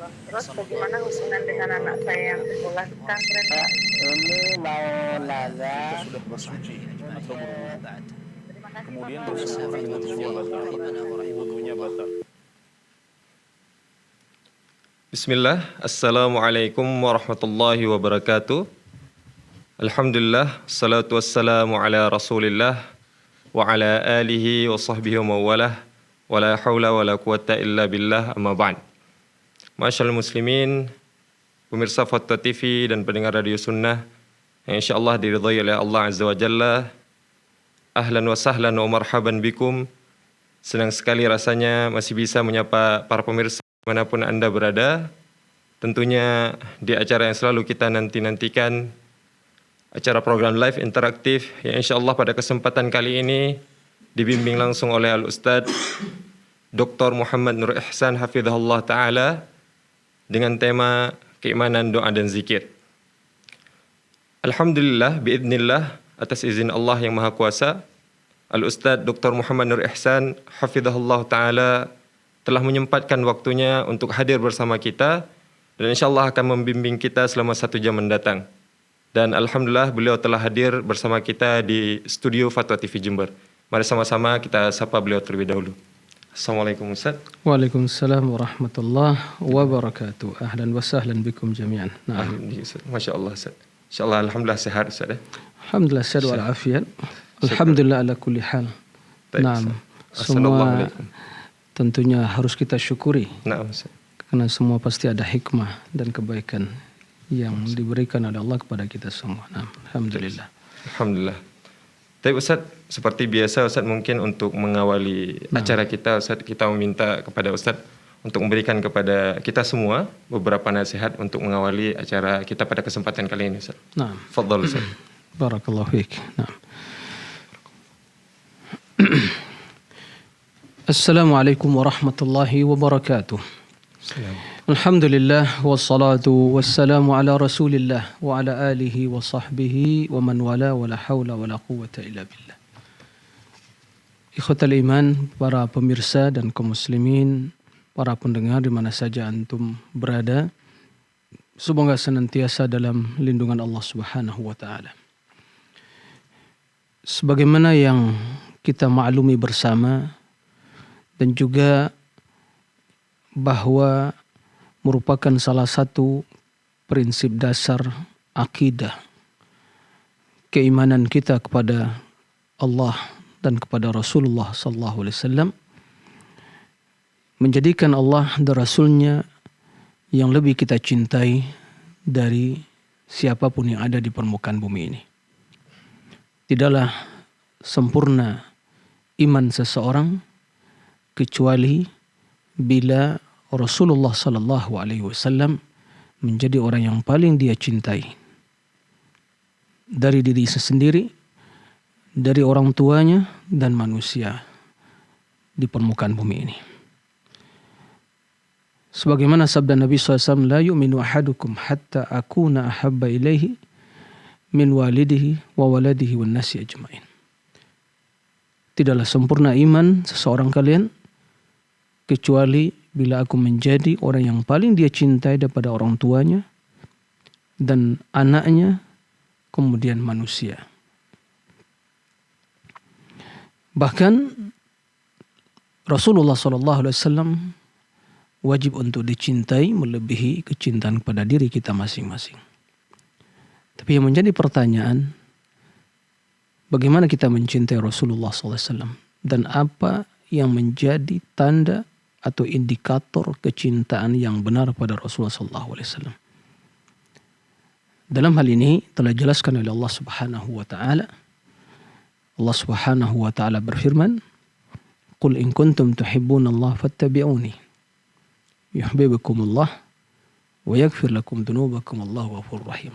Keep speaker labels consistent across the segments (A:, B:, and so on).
A: Terus bagaimana hubungan dengan anak saya yang sekolah di pesantren, Pak?
B: Ini mau nanya,
C: sudah bersuci atau berwudu.
A: Terima kasih,
C: Kemudian
A: Bapak.
C: bersentuhan dengan wudunya batal. Wudunya batal.
D: Bismillah, Assalamualaikum warahmatullahi wabarakatuh. Alhamdulillah, salatu wassalamu ala rasulillah wa ala alihi wa sahbihi wa mawalah wa la hawla wa la quwata illa billah amma ba'd. Masyaallah muslimin, pemirsa Fatwa TV dan pendengar Radio Sunnah yang insyaAllah diridhai oleh Allah Azza wa Jalla. Ahlan wa sahlan wa marhaban bikum. Senang sekali rasanya masih bisa menyapa para pemirsa manapun Anda berada. Tentunya di acara yang selalu kita nanti-nantikan, acara program live interaktif yang insyaAllah pada kesempatan kali ini dibimbing langsung oleh Al-Ustadz Dr. Muhammad Nur Ihsan Hafizahullah Ta'ala dengan tema keimanan, doa dan zikir. Alhamdulillah, biidznillah, atas izin Allah yang Maha Kuasa, Al-Ustadz Dr. Muhammad Nur Ihsan Hafizahullah Ta'ala telah menyempatkan waktunya untuk hadir bersama kita dan insyaAllah akan membimbing kita selama 1 jam mendatang. Dan Alhamdulillah beliau telah hadir bersama kita di studio Fatwa TV Jember. Mari sama-sama kita sapa beliau terlebih dahulu. Assalamualaikum Ustaz.
E: Waalaikumsalam warahmatullahi wabarakatuh. Ahlan wa sahlan bikum jami'an. Nah.
D: Masya Allah Ustaz. InsyaAllah Alhamdulillah sehat Ustaz.
E: Alhamdulillah sehat walafiat. Alhamdulillah ala kulli hal. Naam. Semua tentunya harus kita syukuri.
D: Naam Ustaz.
E: Karena semua pasti ada hikmah dan kebaikan yang diberikan oleh Allah kepada kita semua. Nah, alhamdulillah.
D: Alhamdulillah. Tapi Ustaz, seperti biasa Ustaz mungkin untuk mengawali acara kita, Ustaz, kita meminta kepada Ustaz untuk memberikan kepada kita semua beberapa nasihat untuk mengawali acara kita pada kesempatan kali ini Ustaz.
E: Nah.
D: Fadhal Ustaz.
E: Barakallahu fiik. Nah. Assalamualaikum warahmatullahi wabarakatuh. Alhamdulillah wassalatu wassalamu ala rasulillah wa ala alihi wa sahbihi wa man wala wa la hawla wa la quwwata illa billah. Ikhwatal iman, para pemirsa dan kaum muslimin, para pendengar di mana saja antum berada, semoga senantiasa dalam lindungan Allah Subhanahu wa taala. Sebagaimana yang kita maklumi bersama dan juga bahwa merupakan salah satu prinsip dasar akidah keimanan kita kepada Allah dan kepada Rasulullah sallallahu alaihi wasallam, menjadikan Allah dan Rasulnya yang lebih kita cintai dari siapapun yang ada di permukaan bumi ini. Tidaklah sempurna iman seseorang kecuali bila Rasulullah sallallahu alaihi wasallam menjadi orang yang paling dia cintai dari diri sendiri, dari orang tuanya dan manusia di permukaan bumi ini. Sebagaimana sabda Nabi SAW, la yu'minu ahadukum hatta akuna ahabba ilaihi min walidihi wa waladihi wan nasi ajmain. Tidaklah sempurna iman seseorang kalian kecuali bila aku menjadi orang yang paling dia cintai daripada orang tuanya dan anaknya, kemudian manusia. Bahkan Rasulullah SAW wajib untuk dicintai melebihi kecintaan kepada diri kita masing-masing. Tapi yang menjadi pertanyaan, bagaimana kita mencintai Rasulullah SAW dan apa yang menjadi tanda atau indikator kecintaan yang benar pada Rasulullah SAW. Dalam hal ini telah dijelaskan oleh Allah Subhanahu wa taala. Allah Subhanahu wa taala berfirman, "Qul in kuntum tuhibbunallaha fattabi'uni yuhibbukumullah wa yaghfir lakum dzunubakum wallahu ghafurur rahim."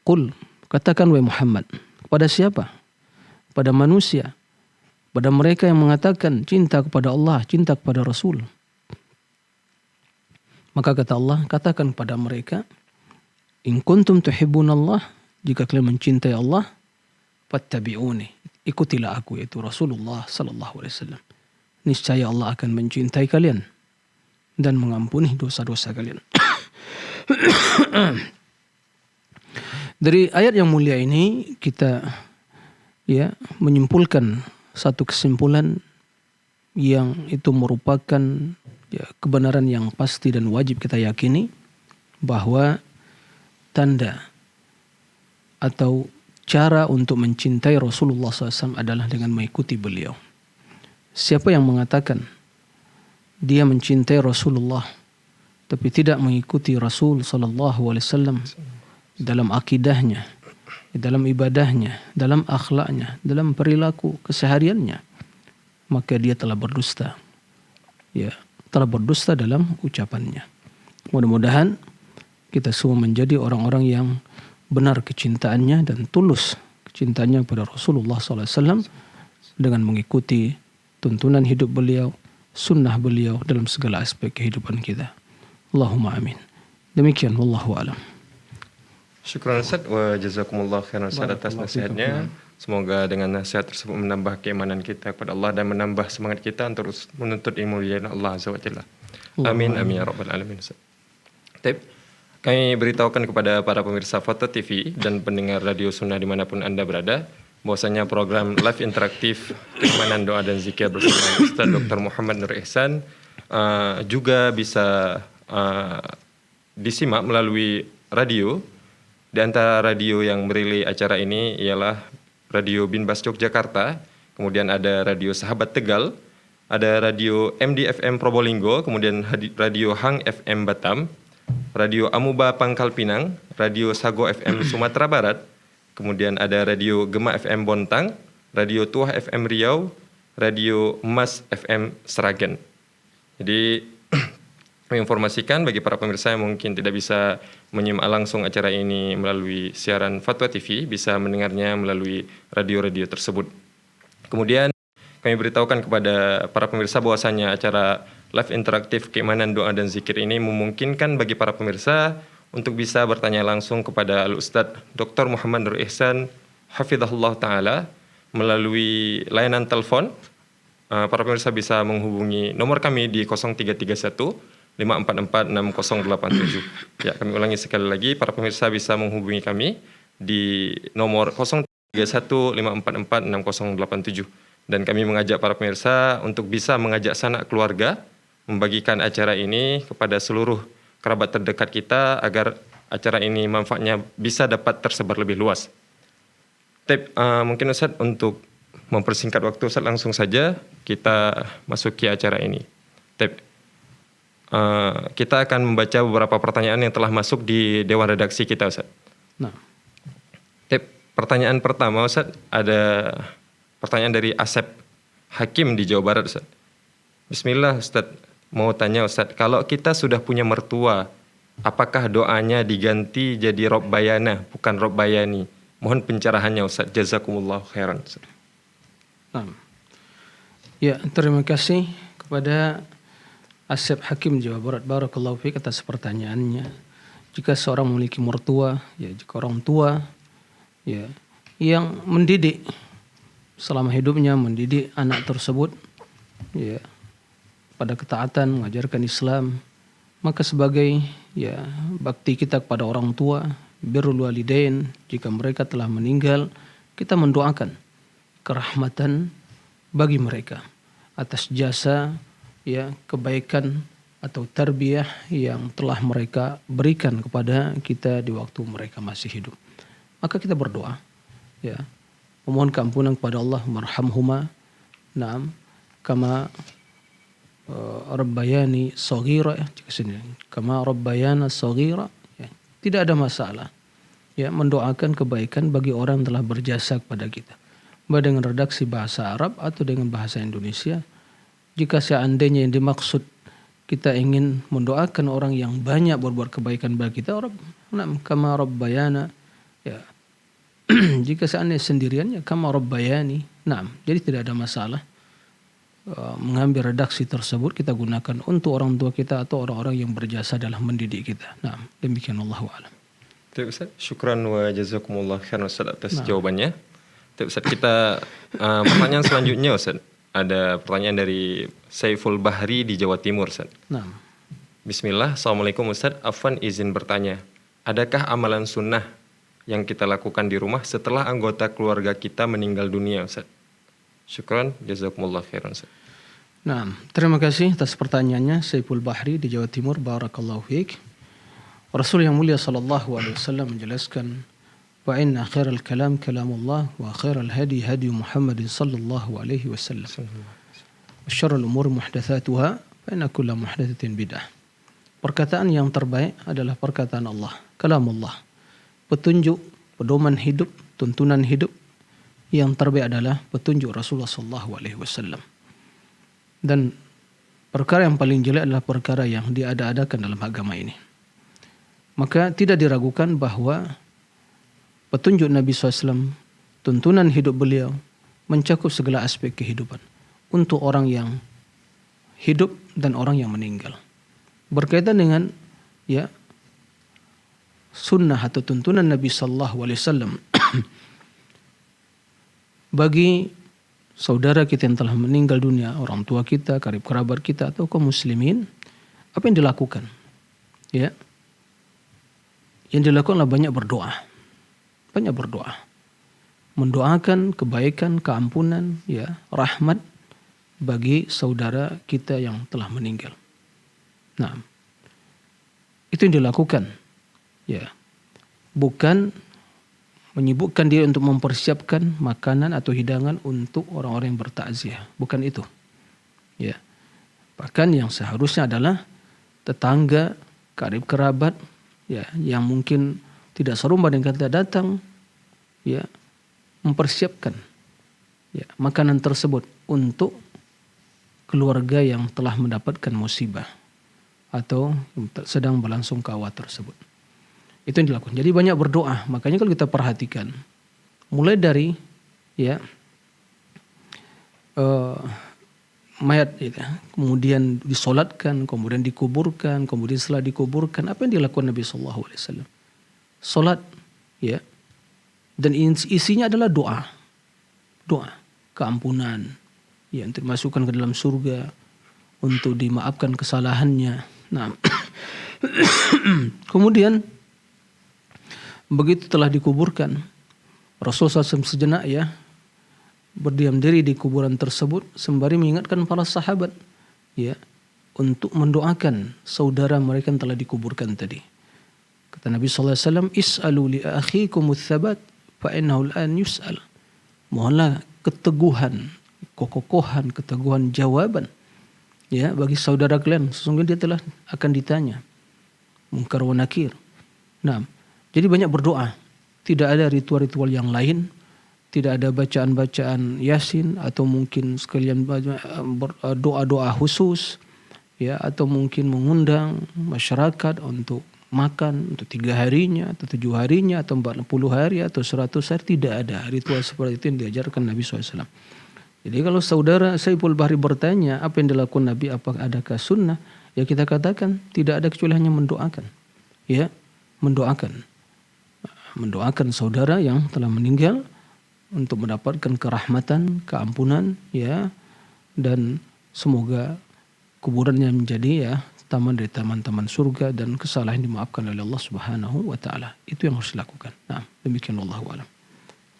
E: Qul, katakan wahai Muhammad, kepada siapa? Pada manusia. Pada mereka yang mengatakan cinta kepada Allah, cinta kepada Rasul. Maka kata Allah, katakan kepada mereka, in kuntum tuhibbunallah, jika kalian mencintai Allah, fattabi'uni, ikutilah aku, yaitu Rasulullah sallallahu alaihi wasallam. Niscaya Allah akan mencintai kalian. dan mengampuni dosa-dosa kalian. Dari ayat yang mulia ini kita menyimpulkan satu kesimpulan yang itu merupakan kebenaran yang pasti dan wajib kita yakini, bahwa tanda atau cara untuk mencintai Rasulullah SAW adalah dengan mengikuti beliau. Siapa yang mengatakan dia mencintai Rasulullah tapi tidak mengikuti Rasul SAW dalam akidahnya, dalam ibadahnya, dalam akhlaknya, dalam perilaku kesehariannya, maka dia telah berdusta. Telah berdusta dalam ucapannya. Mudah-mudahan kita semua menjadi orang-orang yang benar kecintaannya dan tulus kecintaannya kepada Rasulullah SAW dengan mengikuti tuntunan hidup beliau, sunnah beliau dalam segala aspek kehidupan kita. Allahumma amin. Demikian, wallahu a'lam.
D: Syukran Ustaz wa jazakumullah khairan Ustaz atas nasihatnya. Semoga dengan nasihat tersebut menambah keimanan kita kepada Allah dan menambah semangat kita untuk terus menuntut ilmu dari Allah Azza wa Jalla. Amin amin ya rabbal alamin. Baik, kami beritahukan kepada para pemirsa Foto TV dan pendengar Radio Sunnah dimanapun Anda berada, bahwasanya program live interaktif keimanan doa dan zikir bersama Ustaz Dr. Muhammad Nur Ihsan juga bisa disimak melalui radio. Di antara radio yang merilai acara ini ialah Radio Binbas Yogyakarta, kemudian ada Radio Sahabat Tegal, ada Radio MDFM Probolinggo, kemudian Radio Hang FM Batam, Radio Amuba Pangkal Pinang, Radio Sago FM Sumatera Barat, kemudian ada Radio Gema FM Bontang, Radio Tuah FM Riau, Radio Emas FM Seragen. Jadi menginformasikan bagi para pemirsa yang mungkin tidak bisa menyimak langsung acara ini melalui siaran Fatwa TV, bisa mendengarnya melalui radio-radio tersebut. Kemudian kami beritahukan kepada para pemirsa bahwasanya acara live interaktif keimanan doa dan zikir ini memungkinkan bagi para pemirsa untuk bisa bertanya langsung kepada Al-Ustadz Dr. Muhammad Nur Ihsan hafizahullah ta'ala melalui layanan telepon. Para pemirsa bisa menghubungi nomor kami di 0331 5446087. Ya, kami ulangi sekali lagi, para pemirsa bisa menghubungi kami di nomor 0315446087. Dan kami mengajak para pemirsa untuk bisa mengajak sanak keluarga membagikan acara ini kepada seluruh kerabat terdekat kita agar acara ini manfaatnya bisa dapat tersebar lebih luas. Mungkin Ustaz untuk mempersingkat waktu Ustaz, langsung saja kita masuki acara ini. Kita akan membaca beberapa pertanyaan yang telah masuk di Dewan Redaksi kita, Ustaz.
E: Nah.
D: Pertanyaan pertama, Ustaz, ada pertanyaan dari Asep Hakim di Jawa Barat, Ustaz. Bismillah, Ustaz. Mau tanya, Ustaz, kalau kita sudah punya mertua, apakah doanya diganti jadi Robbayana, bukan Robbayani? Mohon pencerahannya, Ustaz. Jazakumullah khairan, Ustaz.
E: Nah. Ya, terima kasih kepada Asep Hakim Jawa Barat. Barakallahu fiik atas pertanyaannya. Jika seorang memiliki mertua, jika orang tua yang mendidik selama hidupnya, mendidik anak tersebut pada ketaatan, mengajarkan Islam, maka sebagai bakti kita kepada orang tua, birrul walidain, jika mereka telah meninggal, kita mendoakan kerahmatan bagi mereka atas jasa kebaikan atau tarbiyah yang telah mereka berikan kepada kita di waktu mereka masih hidup. Maka kita berdoa, memohon keampunan kepada Allah, marhamhuma, kama rabbayani shaghira, kama rabbayana shaghira, tidak ada masalah. Mendoakan kebaikan bagi orang yang telah berjasa kepada kita, baik dengan redaksi bahasa Arab atau dengan bahasa Indonesia. Jika seandainya yang dimaksud kita ingin mendoakan orang yang banyak berbuat kebaikan bagi kita, kama rabbayana, jika seandainya sendirian, kama rabbayani, jadi tidak ada masalah. Mengambil redaksi tersebut kita gunakan untuk orang tua kita atau orang-orang yang berjasa dalam mendidik kita. Demikian, wallahu a'lam.
D: Ustaz, syukran wa jazakumullah khairan Ustaz atas jawabannya. Ustaz, kita pertanyaan selanjutnya, Ustaz. Ada pertanyaan dari Saiful Bahri di Jawa Timur, Ustaz. Bismillah, Assalamualaikum Ustadz. Afwan izin bertanya, adakah amalan sunnah yang kita lakukan di rumah setelah anggota keluarga kita meninggal dunia, Ustadz? Syukran, jazakumullah khairan, Ustadz.
E: Nah, terima kasih atas pertanyaannya Saiful Bahri di Jawa Timur. Barakallahu fiik. Rasul yang mulia sallallahu alaihi wasallam menjelaskan, "Wa inna khairal kalam kalamullah wa khairal hadi hadi Muhammadin sallallahu alaihi wasallam. Wa syarrul umur muhdatsatuha fa inna kulla muhdatsatin bid'ah." Perkataan yang terbaik adalah perkataan Allah, kalamullah. Petunjuk, pedoman hidup, tuntunan hidup yang terbaik adalah petunjuk Rasulullah sallallahu alaihi wasallam. Dan perkara yang paling jelek adalah perkara yang diada-adakan dalam agama ini. Maka tidak diragukan bahwa petunjuk Nabi SAW, tuntunan hidup beliau mencakup segala aspek kehidupan untuk orang yang hidup dan orang yang meninggal. Berkaitan dengan sunnah atau tuntunan Nabi Sallallahu Alaihi Wasallam bagi saudara kita yang telah meninggal dunia, orang tua kita, karib kerabat kita atau kaum muslimin, apa yang dilakukan? Ya, yang dilakukan adalah banyak berdoa, mendoakan kebaikan, keampunan, rahmat bagi saudara kita yang telah meninggal. Nah, itu yang dilakukan, bukan menyibukkan diri untuk mempersiapkan makanan atau hidangan untuk orang-orang yang bertakziah, bukan itu. Bahkan yang seharusnya adalah tetangga, karib kerabat, yang mungkin tidak serumah dengan kita datang, mempersiapkan makanan tersebut untuk keluarga yang telah mendapatkan musibah atau sedang berlangsung kawat tersebut. Itu yang dilakukan. Jadi banyak berdoa. Makanya kalau kita perhatikan, mulai dari mayat, kemudian disolatkan, kemudian dikuburkan, kemudian setelah dikuburkan, apa yang dilakukan Nabi Sallallahu Alaihi Wasallam? Solat, dan isinya adalah doa, keampunan, untuk dimasukkan ke dalam surga, untuk dimaafkan kesalahannya. Nah, kemudian begitu telah dikuburkan, Rasulullah SAW sejenak berdiam diri di kuburan tersebut sembari mengingatkan para sahabat untuk mendoakan saudara mereka yang telah dikuburkan tadi. Kata Nabi SAW, "Is'alu li akhikumut thabat fa innahu al-an yus'al." Mohonlah keteguhan, kekokohan, keteguhan jawaban bagi saudara kalian, sesungguhnya dia telah akan ditanya, munkar wa nakir. Nah, jadi banyak berdoa, tidak ada ritual-ritual yang lain, tidak ada bacaan-bacaan Yasin atau mungkin sekalian doa-doa khusus, atau mungkin mengundang masyarakat untuk makan untuk 3 harinya atau 7 harinya atau 40 hari atau 100 hari. Tidak ada ritual seperti itu yang diajarkan Nabi SAW. Jadi kalau saudara Saiful Bahri bertanya apa yang dilakukan Nabi, apakah adakah sunnah? Ya kita katakan tidak ada kecuali hanya mendoakan. Mendoakan saudara yang telah meninggal untuk mendapatkan kerahmatan, keampunan, dan semoga kuburannya menjadi taman dari taman-taman surga dan kesalahan dimaafkan oleh Allah Subhanahu wa taala. Itu yang harus dilakukan. Nah, demikian wallahu a'lam.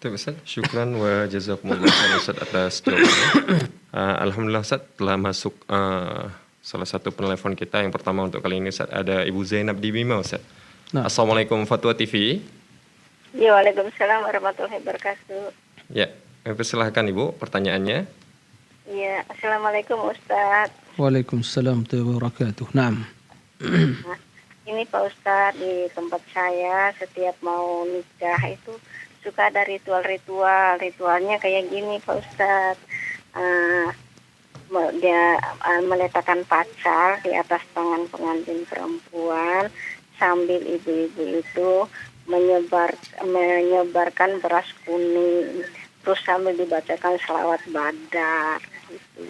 D: Ustaz, syukran wa jazakumullah khairan Ustaz atas jawabannya. Alhamdulillah Ustaz telah masuk salah satu penelpon kita yang pertama untuk kali ini Ustaz, ada Ibu Zainab di Bima Ustaz. Nah. Assalamualaikum Fatwa TV.
A: Ya, waalaikumsalam warahmatullahi wabarakatuh.
D: Ya, silahkan Ibu pertanyaannya.
A: Ya, assalamualaikum Ustaz.
E: Waalaikumsalam warahmatullahi wabarakatuh. Naam.
A: Nah, ini Pak Ustaz, di tempat saya setiap mau nikah itu suka ada ritualnya kayak gini Pak Ustaz. Dia meletakkan pacar di atas tangan pengantin perempuan sambil ibu-ibu itu menyebarkan beras kuning, terus sambil dibacakan selawat badar gitu.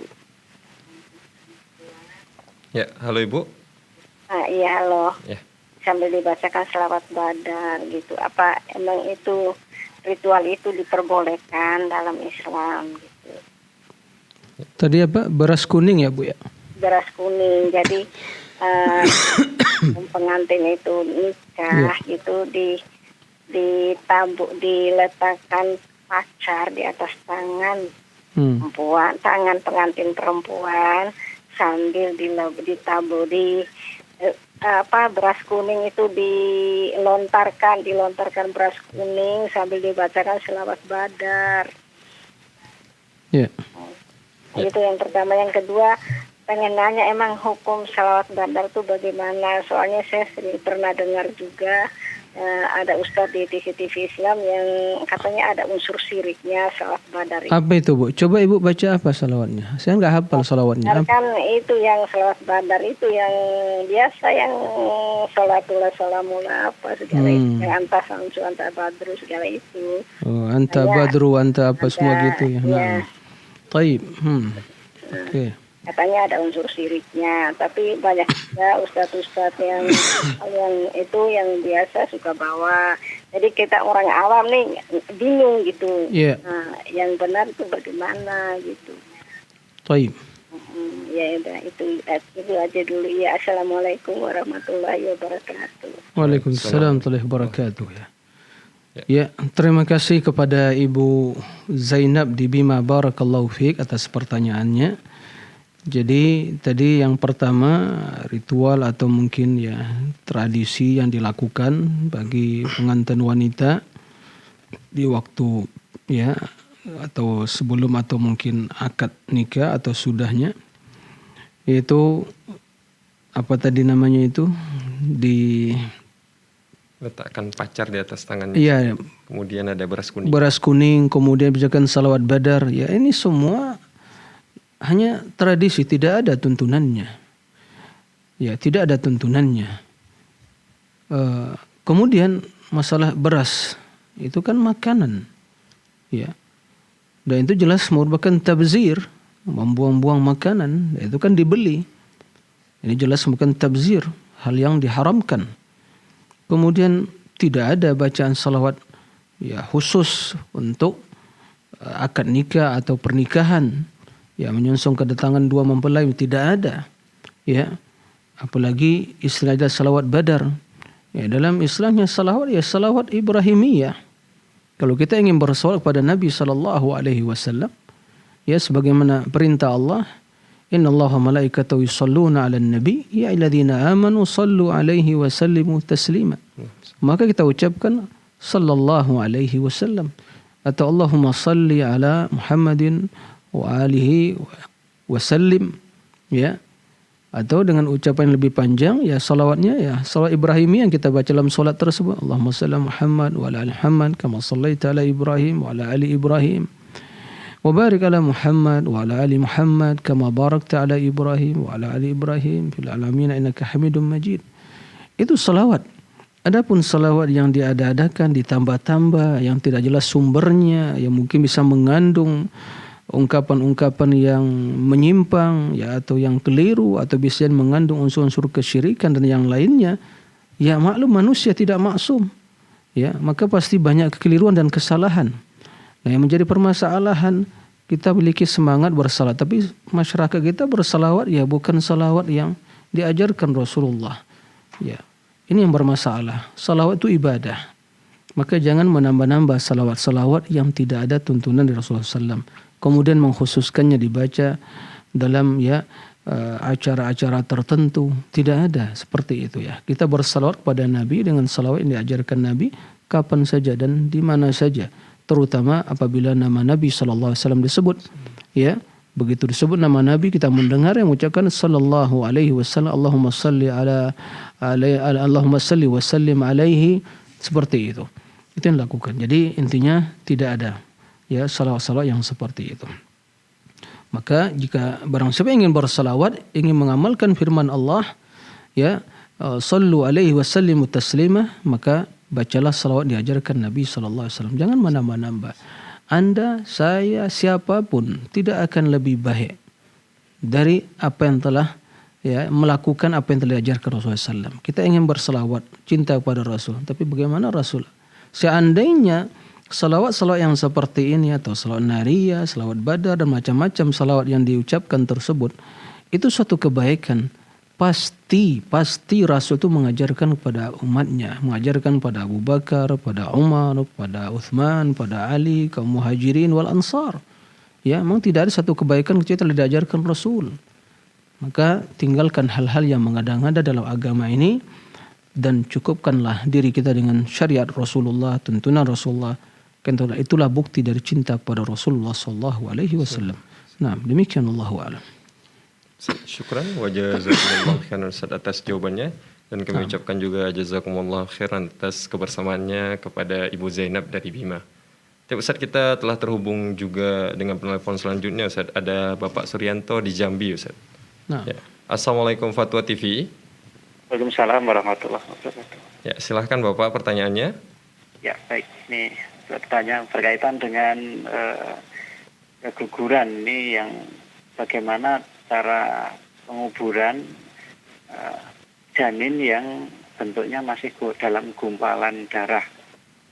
D: Ya, halo Ibu.
A: Iya halo.
D: Ya.
A: Sambil dibacakan selawat badar gitu. Apa emang itu ritual itu diperbolehkan dalam Islam gitu?
E: Tadi apa? Beras kuning ya Bu ya?
A: Beras kuning. Jadi pengantin itu nikah itu diletakkan pacar di atas tangan perempuan, tangan pengantin perempuan, sambil ditabuh di beras kuning itu dilontarkan beras kuning sambil dibacakan selawat badar.
E: Ya.
A: Itu yang pertama. Yang kedua, pengen nanya emang hukum selawat badar itu bagaimana? Soalnya saya sering pernah dengar juga ada ustadz di TV Islam yang katanya ada unsur syiriknya selawat badar itu.
E: Apa itu, Bu? Coba Ibu baca apa salawatnya. Saya nggak hafal salawatnya.
A: Kan itu yang selawat badar itu yang biasa, yang sholatullah salamullah apa segala itu, yang anta samsu anta badru segala itu.
E: Oh, anta badru anta apa semua gitu ya. Nah. Taib. Oke.
A: Katanya ada unsur syiriknya, tapi banyak juga ustadz-ustadz yang itu yang biasa suka bawa. Jadi kita orang awam nih bingung gitu.
E: Yeah.
A: Nah, yang benar itu bagaimana gitu.
E: Taib.
A: Ya udah itu aja dulu ya. Assalamualaikum warahmatullahi wabarakatuh.
E: Waalaikumsalam warahmatullahi wabarakatuh ya. Ya, terima kasih kepada Ibu Zainab di Bima, barakallahu fiik atas pertanyaannya. Jadi tadi yang pertama ritual atau mungkin ya tradisi yang dilakukan bagi pengantin wanita di waktu ya atau sebelum atau mungkin akad nikah atau sudahnya, yaitu apa tadi namanya itu
D: letakkan pacar di atas tangannya.
E: Iya.
D: Kemudian ada beras kuning.
E: Beras kuning, kemudian misalkan salawat badar. Ya ini semua hanya tradisi, tidak ada tuntunannya. Ya, tidak ada tuntunannya. Kemudian masalah beras, itu kan makanan. Ya. Dan itu jelas merupakan tabzir, membuang-buang makanan, itu kan dibeli. Ini jelas bukan tabzir, hal yang diharamkan. Kemudian tidak ada bacaan salawat ya khusus untuk akad nikah atau pernikahan. Ya, menyongsong kedatangan dua mempelai tidak ada. Ya. Apalagi istilahnya salawat badar. Ya, dalam Islamnya salawat ya salawat Ibrahimiyah. Kalau kita ingin bersolawat kepada Nabi sallallahu alaihi wasallam, ya sebagaimana perintah Allah, innallaha malaikatahu yusholluna 'alan nabi ya ayyuhalladzina amanu shallu 'alaihi wa sallimu taslima. Maka kita ucapkan sallallahu alaihi wasallam atau Allahumma shalli ala Muhammadin wa alihi wa sallim, ya, atau dengan ucapan yang lebih panjang ya salawatnya ya salawat Ibrahimi yang kita baca dalam salat tersebut, Allahumma shalli Muhammad wa ala ali Muhammad kama shallaita ala Ibrahim wa ala ali Ibrahim wa barik ala Muhammad wa ala ali Muhammad kama barakta ala Ibrahim wa ala ali Ibrahim fil alamin innaka Hamidum Majid. Itu salawat. Adapun salawat yang diada-adakan ditambah-tambah yang tidak jelas sumbernya, yang mungkin bisa mengandung ungkapan-ungkapan yang menyimpang ya atau yang keliru atau bisa mengandung unsur-unsur kesyirikan dan yang lainnya, ya maklum manusia tidak maksum, ya maka pasti banyak kekeliruan dan kesalahan. Nah, yang menjadi permasalahan kita memiliki semangat bersalawat, tapi masyarakat kita bersalawat ya bukan salawat yang diajarkan Rasulullah. Ya, ini yang bermasalah. Salawat itu ibadah, maka jangan menambah-nambah salawat-salawat yang tidak ada tuntunan dari Rasulullah SAW. Kemudian mengkhususkannya dibaca dalam ya acara-acara tertentu, tidak ada seperti itu ya. Kita bersalawat kepada Nabi dengan salawat yang diajarkan Nabi kapan saja dan di mana saja, terutama apabila nama Nabi SAW disebut. Ya, begitu disebut nama Nabi kita mendengar yang mengucapkan sallallahu alaihi wasallam, Allahumma salli Allahumma salli wa sallim alaihi, seperti itu. Itu yang dilakukan. Jadi intinya tidak ada ya salawat-salawat yang seperti itu. Maka jika barang siapa ingin bersalawat, ingin mengamalkan firman Allah ya sallu alaihi wasallimu taslima, maka bacalah salawat diajarkan Nabi sallallahu alaihi wasallam. Jangan menambah-nambah. Anda, saya, siapapun tidak akan lebih baik dari apa yang telah ya melakukan apa yang telah diajarkan Rasulullah SAW. Kita ingin bersalawat, cinta kepada Rasul, tapi bagaimana Rasul? Seandainya salawat-salawat yang seperti ini atau salawat nariyah, salawat badar dan macam-macam salawat yang diucapkan tersebut itu suatu kebaikan pasti Rasul itu mengajarkan kepada umatnya, mengajarkan pada Abu Bakar, pada Umar, pada Uthman, pada Ali, kaum muhajirin wal ansar. Ya, memang tidak ada satu kebaikan kecuali telah diajarkan Rasul. Maka tinggalkan hal-hal yang mengada-ngada dalam agama ini dan cukupkanlah diri kita dengan syariat Rasulullah, tuntunan Rasulullah. Karena itulah bukti dari cinta kepada Rasulullah sallallahu alaihi wasallam. Nah, demikian Allahu a'lam.
D: Syukran wa jazakumullah khairan Ustaz atas jawabannya, dan kami ucapkan juga jazakumullah khairan atas kebersamaannya kepada Ibu Zainab dari Bima. Ustaz, kita telah terhubung juga dengan penelpon selanjutnya Ustaz. Ada Bapak Suryanto di Jambi Ustaz.
E: Nah.
D: Ya. Assalamualaikum Fatwa TV.
F: Waalaikumsalam warahmatullahi wabarakatuh.
D: Ya, silahkan Bapak pertanyaannya.
F: Ya, baik. Ini pertanyaan berkaitan dengan keguguran ini, yang bagaimana cara penguburan janin yang bentuknya masih dalam gumpalan darah.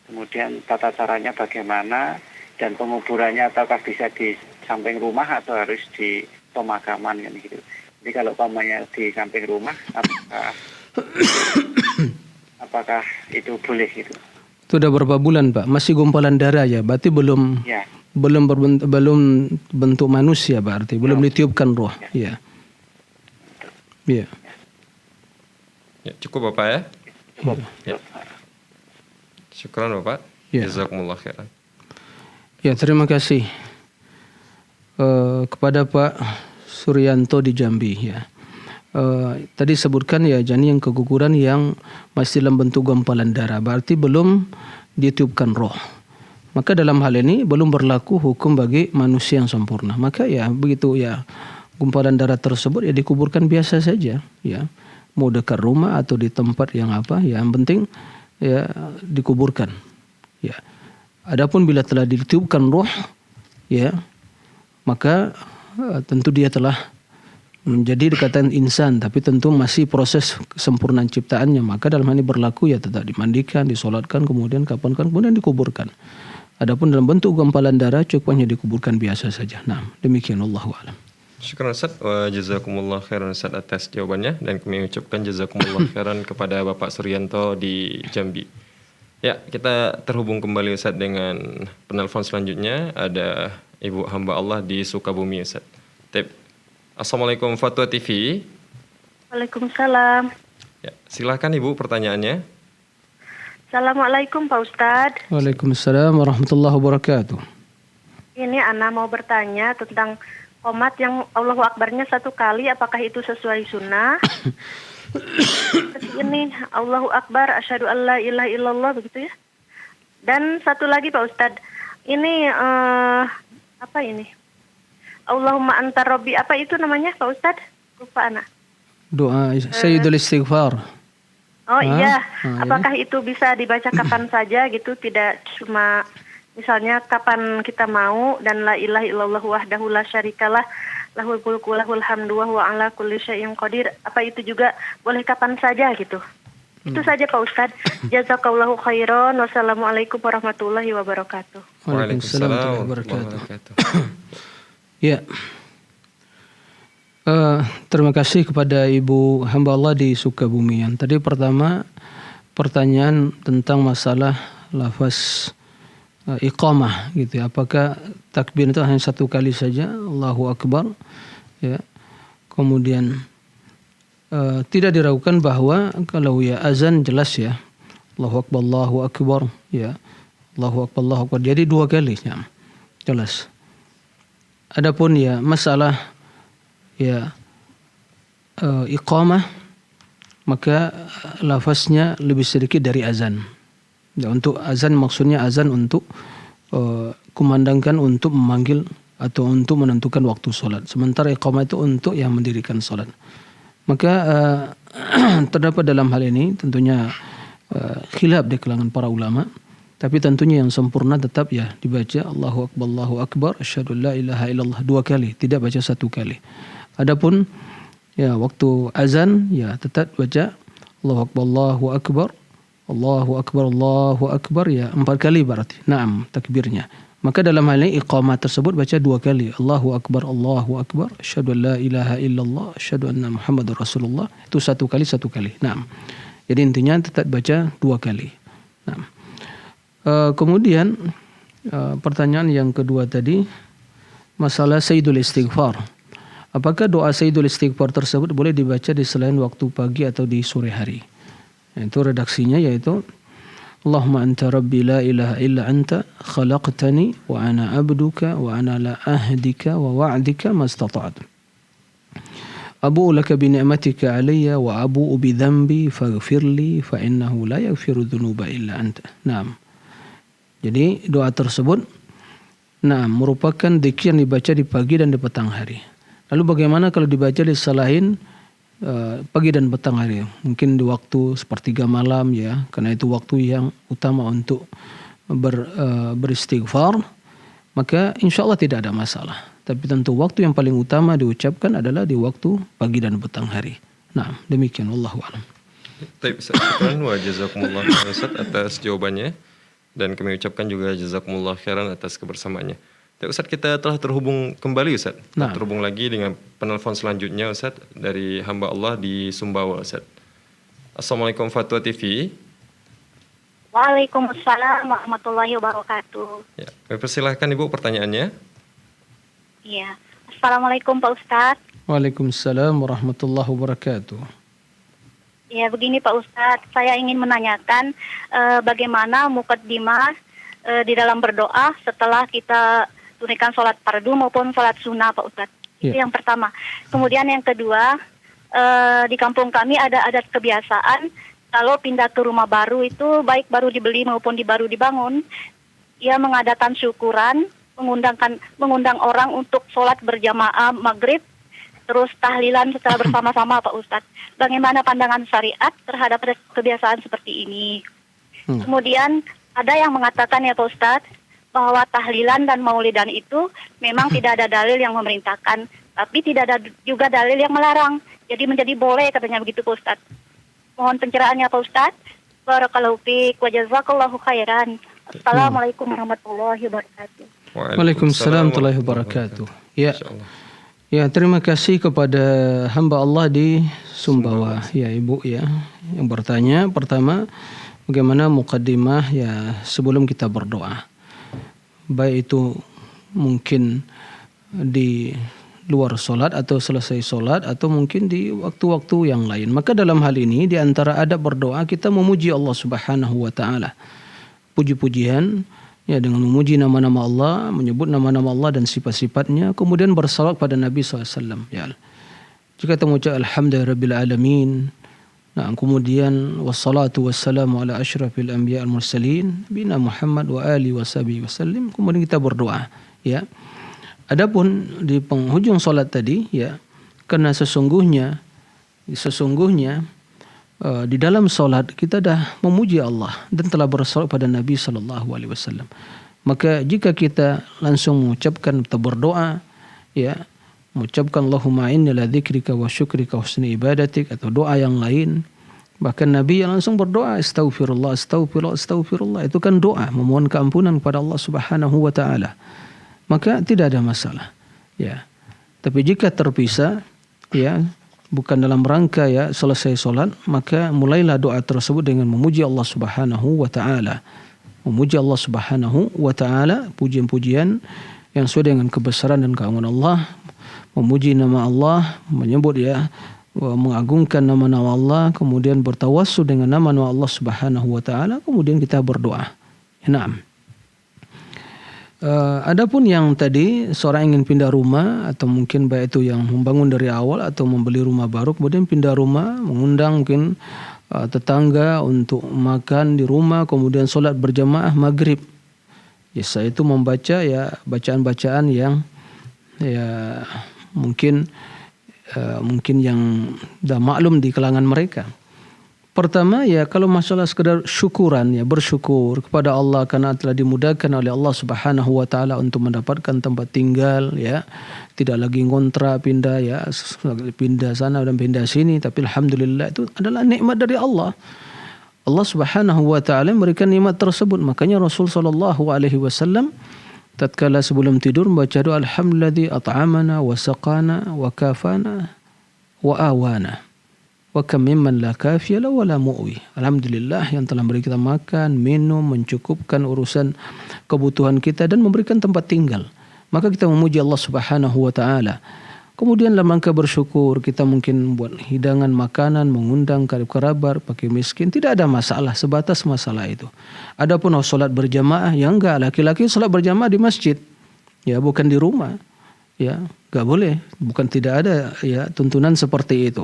F: Kemudian tata caranya bagaimana, dan penguburannya apakah bisa di samping rumah atau harus di pemakaman kan gitu. Jadi kalau pamannya di samping rumah, apakah itu boleh gitu?
E: Sudah berapa bulan Pak? Masih gumpalan darah ya? Berarti belum bentuk manusia berarti, belum ditiupkan roh. Ya. Ya.
D: Ya, cukup Bapak ya?
F: Cukup.
D: Ya. Syukran Bapak.
E: Ya.
D: Jazakumullah khairan.
E: Ya, terima kasih kepada Pak Suryanto di Jambi ya. Tadi sebutkan ya, janin yang keguguran yang masih dalam bentuk gumpalan darah, berarti belum ditiupkan roh. Maka dalam hal ini belum berlaku hukum bagi manusia yang sempurna. Maka ya begitu ya, gumpalan darah tersebut ya dikuburkan biasa saja ya. Mau dekat rumah atau di tempat yang apa, ya yang penting ya dikuburkan. Ya. Adapun bila telah ditiupkan roh ya, maka tentu dia telah menjadi dikatakan insan, tapi tentu masih proses kesempurnaan ciptaannya. Maka dalam hal ini berlaku ya tetap dimandikan, disolatkan, kemudian kemudian dikuburkan. Adapun dalam bentuk gumpalan darah cukup hanya dikuburkan biasa saja. Nah, demikian Allahu a'lam.
D: Syukran Ustaz wa jazakumullah khairan Ustaz atas jawabannya, dan kami ucapkan jazakumullah khairan kepada Bapak Suryanto di Jambi. Ya, kita terhubung kembali Ustaz dengan penelpon selanjutnya. Ada Ibu hamba Allah di Sukabumi Ustaz. Assalamualaikum Fatwa TV.
A: Waalaikumsalam.
D: Ya, silakan Ibu pertanyaannya.
A: Assalamualaikum Pak Ustadz.
E: Waalaikumsalam warahmatullahi wabarakatuh.
A: Ini Ana mau bertanya tentang qomat yang Allahu Akbarnya satu kali, apakah itu sesuai sunnah? Ini Allahu Akbar, asyhadu an la ilaha illallah, begitu ya. Dan satu lagi Pak Ustadz, ini apa ini? Allahumma anta rabbi, apa itu namanya Pak Ustadz? Lupa Ana.
E: Doa Sayyidul Istighfar.
A: Oh iya,
E: ya.
A: apakah itu bisa dibaca kapan saja gitu, tidak cuma misalnya kapan kita mau, dan la ilaha illallah wahdahu la syarikalah lahul mulku wa lahul hamdu wa huwa ala kulli syai'in qadir, apa itu juga boleh kapan saja gitu? Itu saja Pak Ustadz. Jazakallahu khairan. Wassalamualaikum warahmatullahi wabarakatuh.
E: Waalaikumsalam warahmatullahi wabarakatuh. Ya. Terima kasih kepada Ibu hamba Allah di Sukabumi. Yang tadi pertama pertanyaan tentang masalah lafaz iqamah gitu ya. Apakah takbir itu hanya satu kali saja, Allahu Akbar ya. Kemudian tidak diragukan bahwa kalau ya azan jelas ya, Allahu Akbar ya. Allahu Akbar. Jadi dua kali ya. Jelas. Adapun ya masalah ya iqamah, maka lafaznya lebih sedikit dari azan. Ya, untuk azan maksudnya azan untuk kumandangkan untuk memanggil atau untuk menentukan waktu solat. Sementara iqamah itu untuk yang mendirikan solat. Maka terdapat dalam hal ini tentunya khilaf di kalangan para ulama. Tapi tentunya yang sempurna tetap ya dibaca Allahu Akbar, asyhadu an la ilaha illallah dua kali, tidak baca satu kali. Adapun ya waktu azan ya tetap baca Allahu Akbar ya 4 kali berarti. Naam takbirnya. Maka dalam hal ini iqamah tersebut baca 2 kali. Allahu Akbar, asyhadu an la ilaha illallah, asyhadu anna Muhammadar Rasulullah. Itu 1 kali, 1 kali. Nah, jadi intinya tetap baca 2 kali. Nah, kemudian pertanyaan yang kedua tadi, masalah Sayyidul Istighfar. Apakah doa Sayyidul Istighfar tersebut boleh dibaca di selain waktu pagi atau di sore hari? Itu redaksinya yaitu Allahumma anta rabbi la ilaha illa anta khalaqtani wa ana abduka wa ana la ahdika wa wa'dika mastata'tu. Abu'u laka bi ni'matika alayya wa abu'u bi dhanbi faghfirli fa innahu la yaghfiru dhunuba illa anta. Naam. Jadi doa tersebut merupakan dzikir yang dibaca di pagi dan di petang hari. Lalu bagaimana kalau dibaca di selain pagi dan petang hari, mungkin di waktu sepertiga malam ya, karena itu waktu yang utama untuk beristighfar, maka insya Allah tidak ada masalah. Tapi tentu waktu yang paling utama diucapkan adalah di waktu pagi dan petang hari. Nah, demikian wallahu a'lam.
D: Baik, syukran wa jazakumullah khairan Ustaz atas jawabannya, dan kami ucapkan juga jazakumullah khairan atas kebersamaannya. Ustaz, kita telah terhubung kembali Ustaz. Terhubung lagi dengan penelpon selanjutnya Ustaz dari hamba Allah di Sumbawa Ustaz. Assalamualaikum Fatwa TV.
A: Waalaikumsalam warahmatullahi wabarakatuh.
D: Ya, persilahkan Ibu pertanyaannya.
A: Iya. Assalamualaikum Pak Ustadz.
E: Waalaikumsalam warahmatullahi wabarakatuh.
A: Ya, begini Pak Ustadz, saya ingin menanyakan bagaimana muqaddimah di dalam berdoa setelah kita tunaikan sholat fardu maupun sholat sunnah Pak Ustadz. Itu yang pertama. Kemudian yang kedua, di kampung kami ada adat kebiasaan kalau pindah ke rumah baru itu baik baru dibeli maupun baru dibangun, ia mengadakan syukuran, mengundang orang untuk sholat berjamaah maghrib, terus tahlilan secara bersama-sama Pak Ustadz. Bagaimana pandangan syariat terhadap kebiasaan seperti ini? Kemudian ada yang mengatakan ya Pak Ustadz, bahwa tahlilan dan maulidan itu memang tidak ada dalil yang memerintahkan, tapi tidak ada juga dalil yang melarang. Jadi menjadi boleh katanya begitu Pak Ustadz. Mohon pencerahannya Pak Ustadz. Barakallahu fiik wa jazakallahu khairan. Assalamualaikum warahmatullahi wabarakatuh.
E: Waalaikumsalam warahmatullahi wabarakatuh. Ya. Ya, terima kasih kepada hamba Allah di Sumbawa ya Ibu ya, yang bertanya pertama bagaimana muqaddimah ya sebelum kita berdoa. Baik itu mungkin di luar solat atau selesai solat atau mungkin di waktu-waktu yang lain. Maka dalam hal ini di antara adab berdoa kita memuji Allah Subhanahu wa taala. Puji-pujian ya dengan memuji nama-nama Allah, menyebut nama-nama Allah dan sifat-sifatnya, kemudian bersalawat pada Nabi SAW ya. Jika kita mengucap alhamdulillahirabbil alamin, nah, kemudian wassalatu wassalamu ala asyrafil anbiya al mursalin bina Muhammad wa ali washabihi wasallim, kemudian kita berdoa ya. Adapun di penghujung salat tadi ya, karena sesungguhnya di dalam salat kita dah memuji Allah dan telah bersalawat pada Nabi sallallahu alaihi wasallam. Maka jika kita langsung mengucapkan atau berdoa ya, mengucapkan Allahumma inni la dzikrika wa syukrika husni ibadatik atau doa yang lain, bahkan Nabi yang langsung berdoa astaghfirullah itu kan doa memohon keampunan kepada Allah Subhanahu wa taala, maka tidak ada masalah ya. Tapi jika terpisah ya, bukan dalam rangka ya selesai solat, maka mulailah doa tersebut dengan memuji Allah Subhanahu wa taala, memuji Allah Subhanahu wa taala, pujian-pujian yang sesuai dengan kebesaran dan keagungan Allah, memuji nama Allah, menyebut ya, mengagungkan nama-nama Allah, kemudian bertawassul dengan nama-nama Allah Subhanahu wa taala, kemudian kita berdoa. Naam. Adapun yang tadi seorang ingin pindah rumah atau mungkin baik itu yang membangun dari awal atau membeli rumah baru kemudian pindah rumah, mengundang mungkin tetangga untuk makan di rumah, kemudian sholat berjamaah maghrib. Ya, saya itu membaca ya bacaan-bacaan yang ya mungkin yang dah maklum di kalangan mereka. Pertama ya, kalau masalah sekedar syukuran ya, bersyukur kepada Allah karena telah dimudahkan oleh Allah Subhanahu wa taala untuk mendapatkan tempat tinggal ya, tidak lagi ngontrak pindah ya, pindah sana dan pindah sini, tapi alhamdulillah itu adalah nikmat dari Allah. Allah Subhanahu wa taala memberikan nikmat tersebut. Makanya Rasul sallallahu alaihi wasallam tatkala sebelum tidur membaca doa alhamdulilladzi at'amana wa saqana wa kafana wa awana wa kam mimman la kafiya la wala mu'wi. Alhamdulillah yang telah memberi kita makan, minum, mencukupkan urusan kebutuhan kita dan memberikan tempat tinggal. Maka kita memuji Allah Subhanahu wa taala. Kemudian dalam rangka bersyukur kita mungkin buat hidangan makanan, mengundang karib kerabat, pakai miskin, tidak ada masalah, sebatas masalah itu. Adapun salat berjamaah, ya enggak, laki-laki salat berjamaah di masjid. Ya, bukan di rumah. Ya, enggak boleh, bukan tidak ada ya tuntunan seperti itu.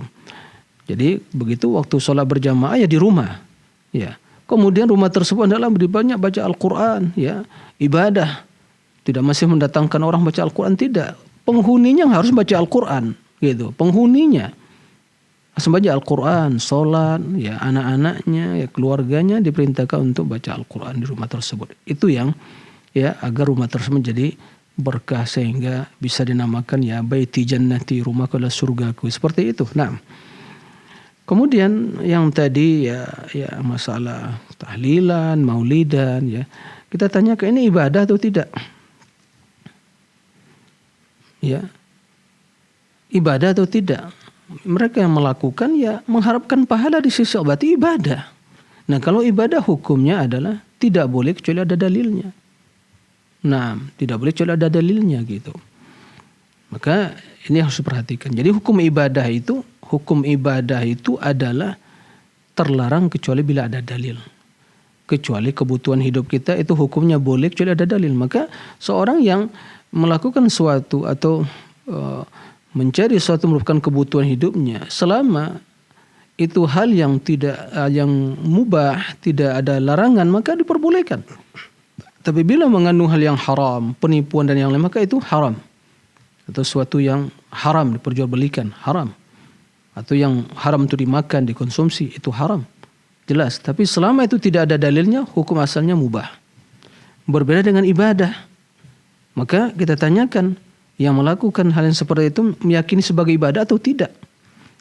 E: Jadi begitu waktu salat berjamaah ya di rumah. Ya. Kemudian rumah tersebut adalah banyak baca Al-Qur'an, ya, ibadah. Tidak masih mendatangkan orang baca Al-Qur'an, tidak. Penghuninya harus baca Al-Quran, gitu. Penghuninya harus baca Al-Quran, sholat, ya anak-anaknya, ya keluarganya diperintahkan untuk baca Al-Quran di rumah tersebut. Itu yang ya agar rumah tersebut menjadi berkah sehingga bisa dinamakan ya baiti jannati, rumahku adalah surgaku, seperti itu. Nah, kemudian yang tadi ya masalah tahlilan, maulidan, ya kita tanyakan ini ibadah atau tidak? Ya, ibadah atau tidak? Mereka yang melakukan ya mengharapkan pahala di sisi Allah, berarti ibadah. Nah, kalau ibadah hukumnya adalah tidak boleh kecuali ada dalilnya. Nah, tidak boleh kecuali ada dalilnya gitu. Maka ini harus diperhatikan. Jadi hukum ibadah itu adalah terlarang kecuali bila ada dalil. Kecuali kebutuhan hidup kita itu hukumnya boleh kecuali ada dalil. Maka seorang yang melakukan suatu atau mencari suatu merupakan kebutuhan hidupnya selama itu hal yang tidak yang mubah, tidak ada larangan, maka diperbolehkan. Tapi bila mengandung hal yang haram, penipuan dan yang lain, maka itu haram. Atau suatu yang haram diperjualbelikan, haram. Atau yang haram itu dimakan, dikonsumsi, itu haram. Jelas, tapi selama itu tidak ada dalilnya, hukum asalnya mubah. Berbeda dengan ibadah. Maka kita tanyakan, yang melakukan hal yang seperti itu meyakini sebagai ibadah atau tidak?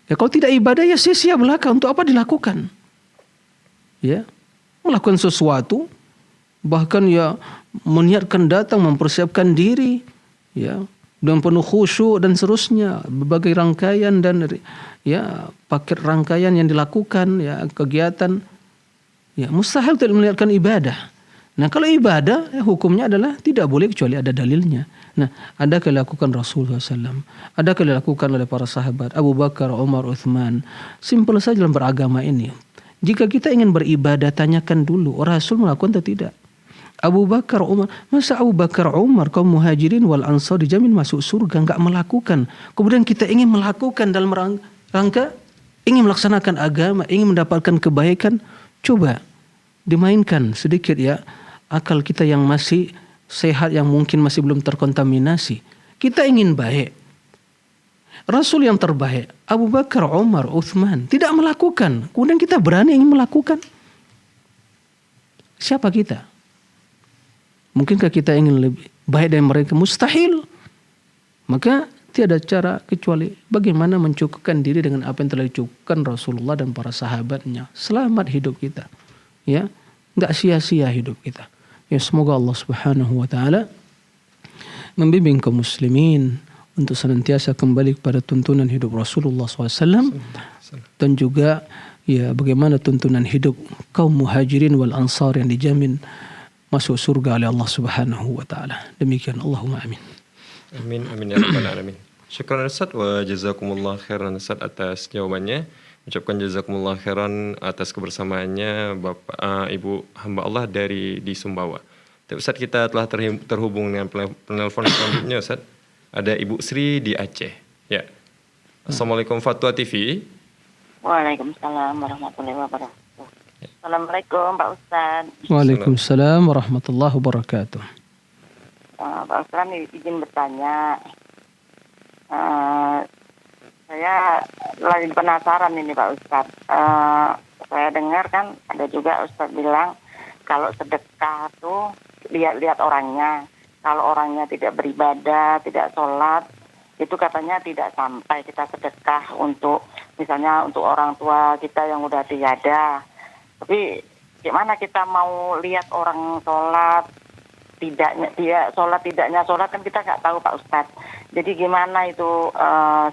E: Ya kalau tidak ibadah ya sia-sia belaka, untuk apa dilakukan? Ya, melakukan sesuatu, bahkan ya meniatkan datang, mempersiapkan diri, ya dengan penuh khusyuk dan seterusnya, berbagai rangkaian dan ya paket rangkaian yang dilakukan, ya kegiatan, ya mustahil tidak melihatkan ibadah. Nah, kalau ibadah hukumnya adalah tidak boleh kecuali ada dalilnya. Nah, adakah dilakukan Rasulullah SAW? Adakah dilakukan oleh para sahabat Abu Bakar, Umar, Uthman? Simpel saja dalam beragama ini. Jika kita ingin beribadah, tanyakan dulu Rasul melakukan atau tidak. Abu Bakar, Umar, masa Abu Bakar, Umar kaum muhajirin wal ansar dijamin masuk surga, enggak melakukan. Kemudian kita ingin melakukan dalam rangka ingin melaksanakan agama, ingin mendapatkan kebaikan, coba dimainkan sedikit ya akal kita yang masih sehat, yang mungkin masih belum terkontaminasi. Kita ingin baik. Rasul yang terbaik, Abu Bakar, Umar, Uthman, tidak melakukan. Kemudian kita berani ingin melakukan. Siapa kita? Mungkinkah kita ingin lebih baik dari mereka? Mustahil. Maka tiada cara kecuali bagaimana mencukupkan diri dengan apa yang telah dicukupkan Rasulullah dan para sahabatnya. Selamat hidup kita. Ya, enggak sia-sia hidup kita. Ya, semoga Allah Subhanahu wa taala membimbing kaum muslimin untuk senantiasa kembali kepada tuntunan hidup Rasulullah SAW dan juga ya bagaimana tuntunan hidup kaum muhajirin wal ansar yang dijamin masuk surga oleh Allah Subhanahu wa taala. Demikian, Allahumma amin.
D: Amin amin ya rabbal alamin. Syukran Ustaz wa jazakumullah khairan Ustaz atas jawabannya. Ucapkan jazakumullah khairan atas kebersamaannya Bapak Ibu hamba Allah di Sumbawa. Ustaz, kita telah terhubung dengan penelpon selanjutnya Ustaz. Ada Ibu Sri di Aceh. Ya. Assalamualaikum Fatwa TV.
G: Waalaikumsalam warahmatullahi wabarakatuh. Assalamualaikum Pak Ustaz.
E: Waalaikumsalam warahmatullahi wabarakatuh.
G: Pak Ustaz, izin bertanya. Saya lagi penasaran ini Pak Ustaz. Saya dengar kan ada juga Ustaz bilang kalau sedekah tuh lihat orangnya. Kalau orangnya tidak beribadah, tidak sholat, itu katanya tidak sampai kita sedekah untuk misalnya untuk orang tua kita yang udah tiada. Tapi gimana kita mau lihat orang sholat, dia tidaknya sholat kan kita nggak tahu Pak Ustadz. Jadi gimana itu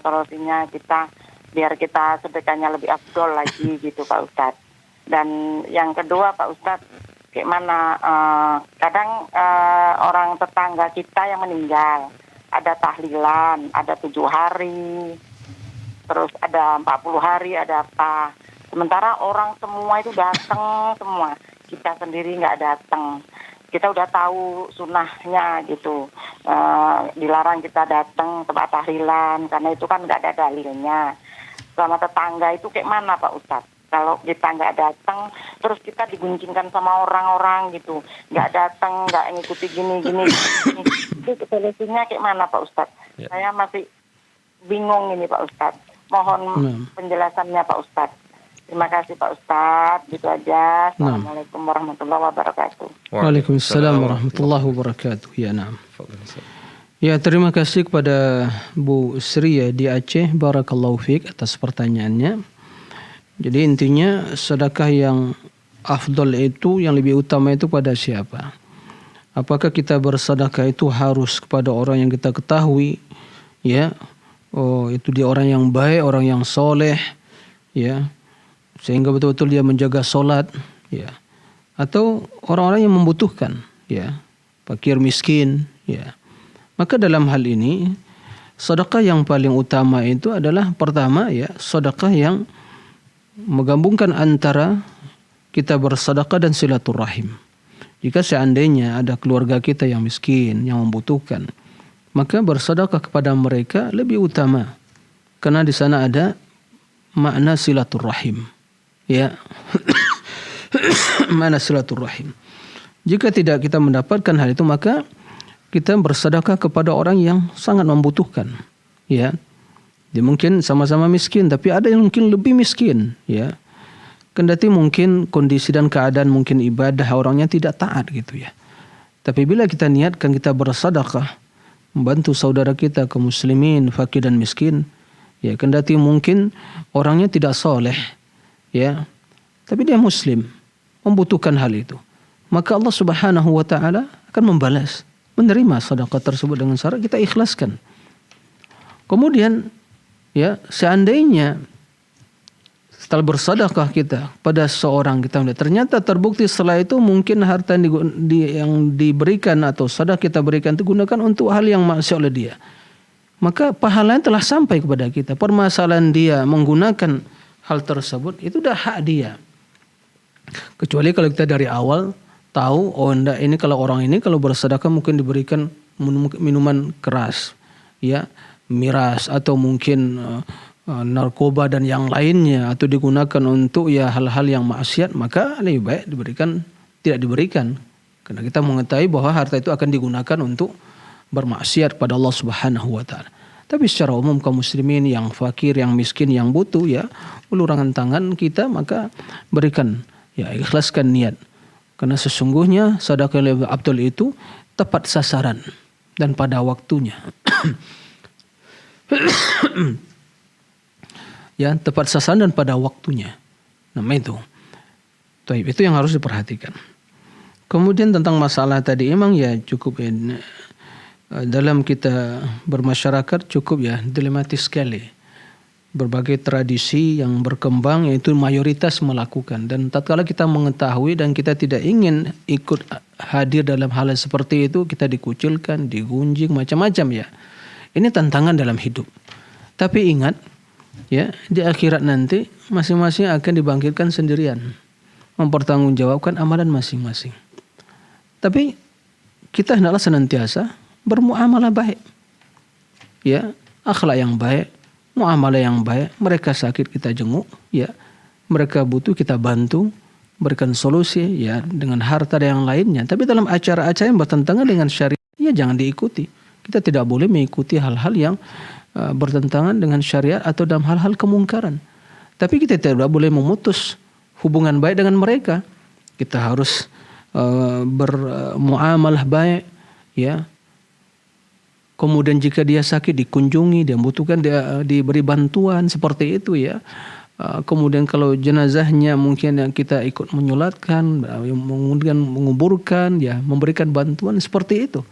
G: solusinya kita biar kita sedekahnya lebih afdol lagi gitu Pak Ustadz. Dan yang kedua Pak Ustadz, gimana kadang orang tetangga kita yang meninggal ada tahlilan, ada 7 hari, terus ada 40 hari, ada apa. Sementara orang semua itu datang semua, kita sendiri nggak datang. Kita udah tahu sunnahnya gitu, dilarang kita datang tempat tahlilan karena itu kan nggak ada dalilnya. Sama tetangga itu kayak mana Pak Ustadz? Kalau kita nggak datang, terus kita diguncingkan sama orang-orang gitu, nggak datang, nggak ngikuti gini. Itu solusinya kayak mana Pak Ustadz?
D: Ya.
G: Saya masih bingung ini Pak Ustadz. Mohon penjelasannya Pak Ustadz. Terima kasih Pak Ustadz. Gitu aja. Assalamualaikum warahmatullahi wabarakatuh.
E: Waalaikumsalam warahmatullahi wabarakatuh. Ya, na'am. Ya, terima kasih kepada Bu Sri ya di Aceh. Barakallahu fiik atas pertanyaannya. Jadi intinya sedekah yang afdal itu, yang lebih utama itu pada siapa? Apakah kita bersedekah itu harus kepada orang yang kita ketahui, ya, oh itu dia orang yang baik, orang yang soleh, ya, sehingga betul-betul dia menjaga solat, ya, atau orang-orang yang membutuhkan, ya, fakir miskin, ya. Maka dalam hal ini sedekah yang paling utama itu adalah pertama, ya, sedekah yang menggabungkan antara kita bersedekah dan silaturahim. Jika seandainya ada keluarga kita yang miskin, yang membutuhkan, maka bersedekah kepada mereka lebih utama. Karena di sana ada makna silaturahim. Ya. Makna silaturahim. Jika tidak kita mendapatkan hal itu, maka kita bersedekah kepada orang yang sangat membutuhkan. Ya. Dia mungkin sama-sama miskin, tapi ada yang mungkin lebih miskin, ya. Kendati mungkin kondisi dan keadaan mungkin ibadah orangnya tidak taat gitu ya. Tapi bila kita niatkan kita bersedekah, membantu saudara kita kaum muslimin, fakir dan miskin, ya, kendati mungkin orangnya tidak soleh, ya, tapi dia muslim, membutuhkan hal itu, maka Allah Subhanahu wa taala akan membalas, menerima sedekah tersebut dengan syarat kita ikhlaskan. Kemudian, ya, seandainya setelah bersedekah kita pada seorang, kita melihat ternyata terbukti setelah itu mungkin harta yang diberikan atau sedekah kita berikan itu gunakan untuk hal yang maksiat oleh dia, maka pahalanya telah sampai kepada kita. Permasalahan dia menggunakan hal tersebut itu dah hak dia. Kecuali kalau kita dari awal tahu, oh enggak, ini kalau orang ini kalau bersedekah mungkin diberikan minuman keras, ya, miras atau mungkin narkoba dan yang lainnya, atau digunakan untuk ya hal-hal yang maksiat, maka lebih baik tidak diberikan, karena kita mengetahui bahwa harta itu akan digunakan untuk bermaksiat pada Allah Subhanahu wa taala. Tapi secara umum kaum muslimin yang fakir, yang miskin, yang butuh, ya, ulurangan tangan kita, maka berikan, ya, ikhlaskan niat, karena sesungguhnya sedekah yang lebih afdal itu tepat sasaran dan pada waktunya. Ya, tepat sasaran dan pada waktunya. Nah, itu yang harus diperhatikan. Kemudian tentang masalah tadi, emang ya cukup ya, dalam kita bermasyarakat cukup ya dilematis sekali. Berbagai tradisi yang berkembang yaitu mayoritas melakukan, dan tatkala kita mengetahui dan kita tidak ingin ikut hadir dalam hal seperti itu, kita dikucilkan, digunjing, macam-macam ya. Ini tantangan dalam hidup. Tapi ingat, ya, di akhirat nanti masing-masing akan dibangkitkan sendirian, mempertanggungjawabkan amalan masing-masing. Tapi kita hendaklah senantiasa bermuamalah baik, ya, akhlak yang baik, muamalah yang baik. Mereka sakit kita jenguk, ya, mereka butuh kita bantu, berikan solusi, ya, dengan harta dan yang lainnya. Tapi dalam acara-acara yang bertentangan dengan syariat, ya jangan diikuti. Kita tidak boleh mengikuti hal-hal yang bertentangan dengan syariat atau dalam hal-hal kemungkaran. Tapi kita tidak boleh memutus hubungan baik dengan mereka. Kita harus bermuamalah baik, ya. Kemudian jika dia sakit dikunjungi, dia membutuhkan, dia diberi bantuan seperti itu, ya. Kemudian kalau jenazahnya mungkin yang kita ikut menyolatkan, kemudian menguburkan, ya memberikan bantuan seperti itu.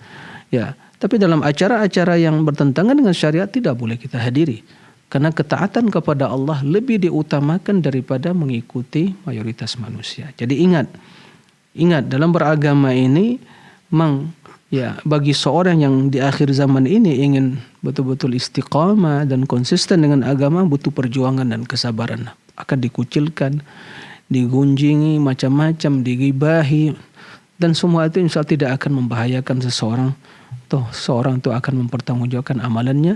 E: Ya, tapi dalam acara-acara yang bertentangan dengan syariat tidak boleh kita hadiri. Karena ketaatan kepada Allah lebih diutamakan daripada mengikuti mayoritas manusia. Jadi ingat dalam beragama ini ya bagi seorang yang di akhir zaman ini ingin betul-betul istiqamah dan konsisten dengan agama butuh perjuangan dan kesabaran. Akan dikucilkan, digunjingi, macam-macam, digibahi, dan semua itu insya Allah tidak akan membahayakan seseorang. Seorang itu akan mempertanggungjawabkan amalannya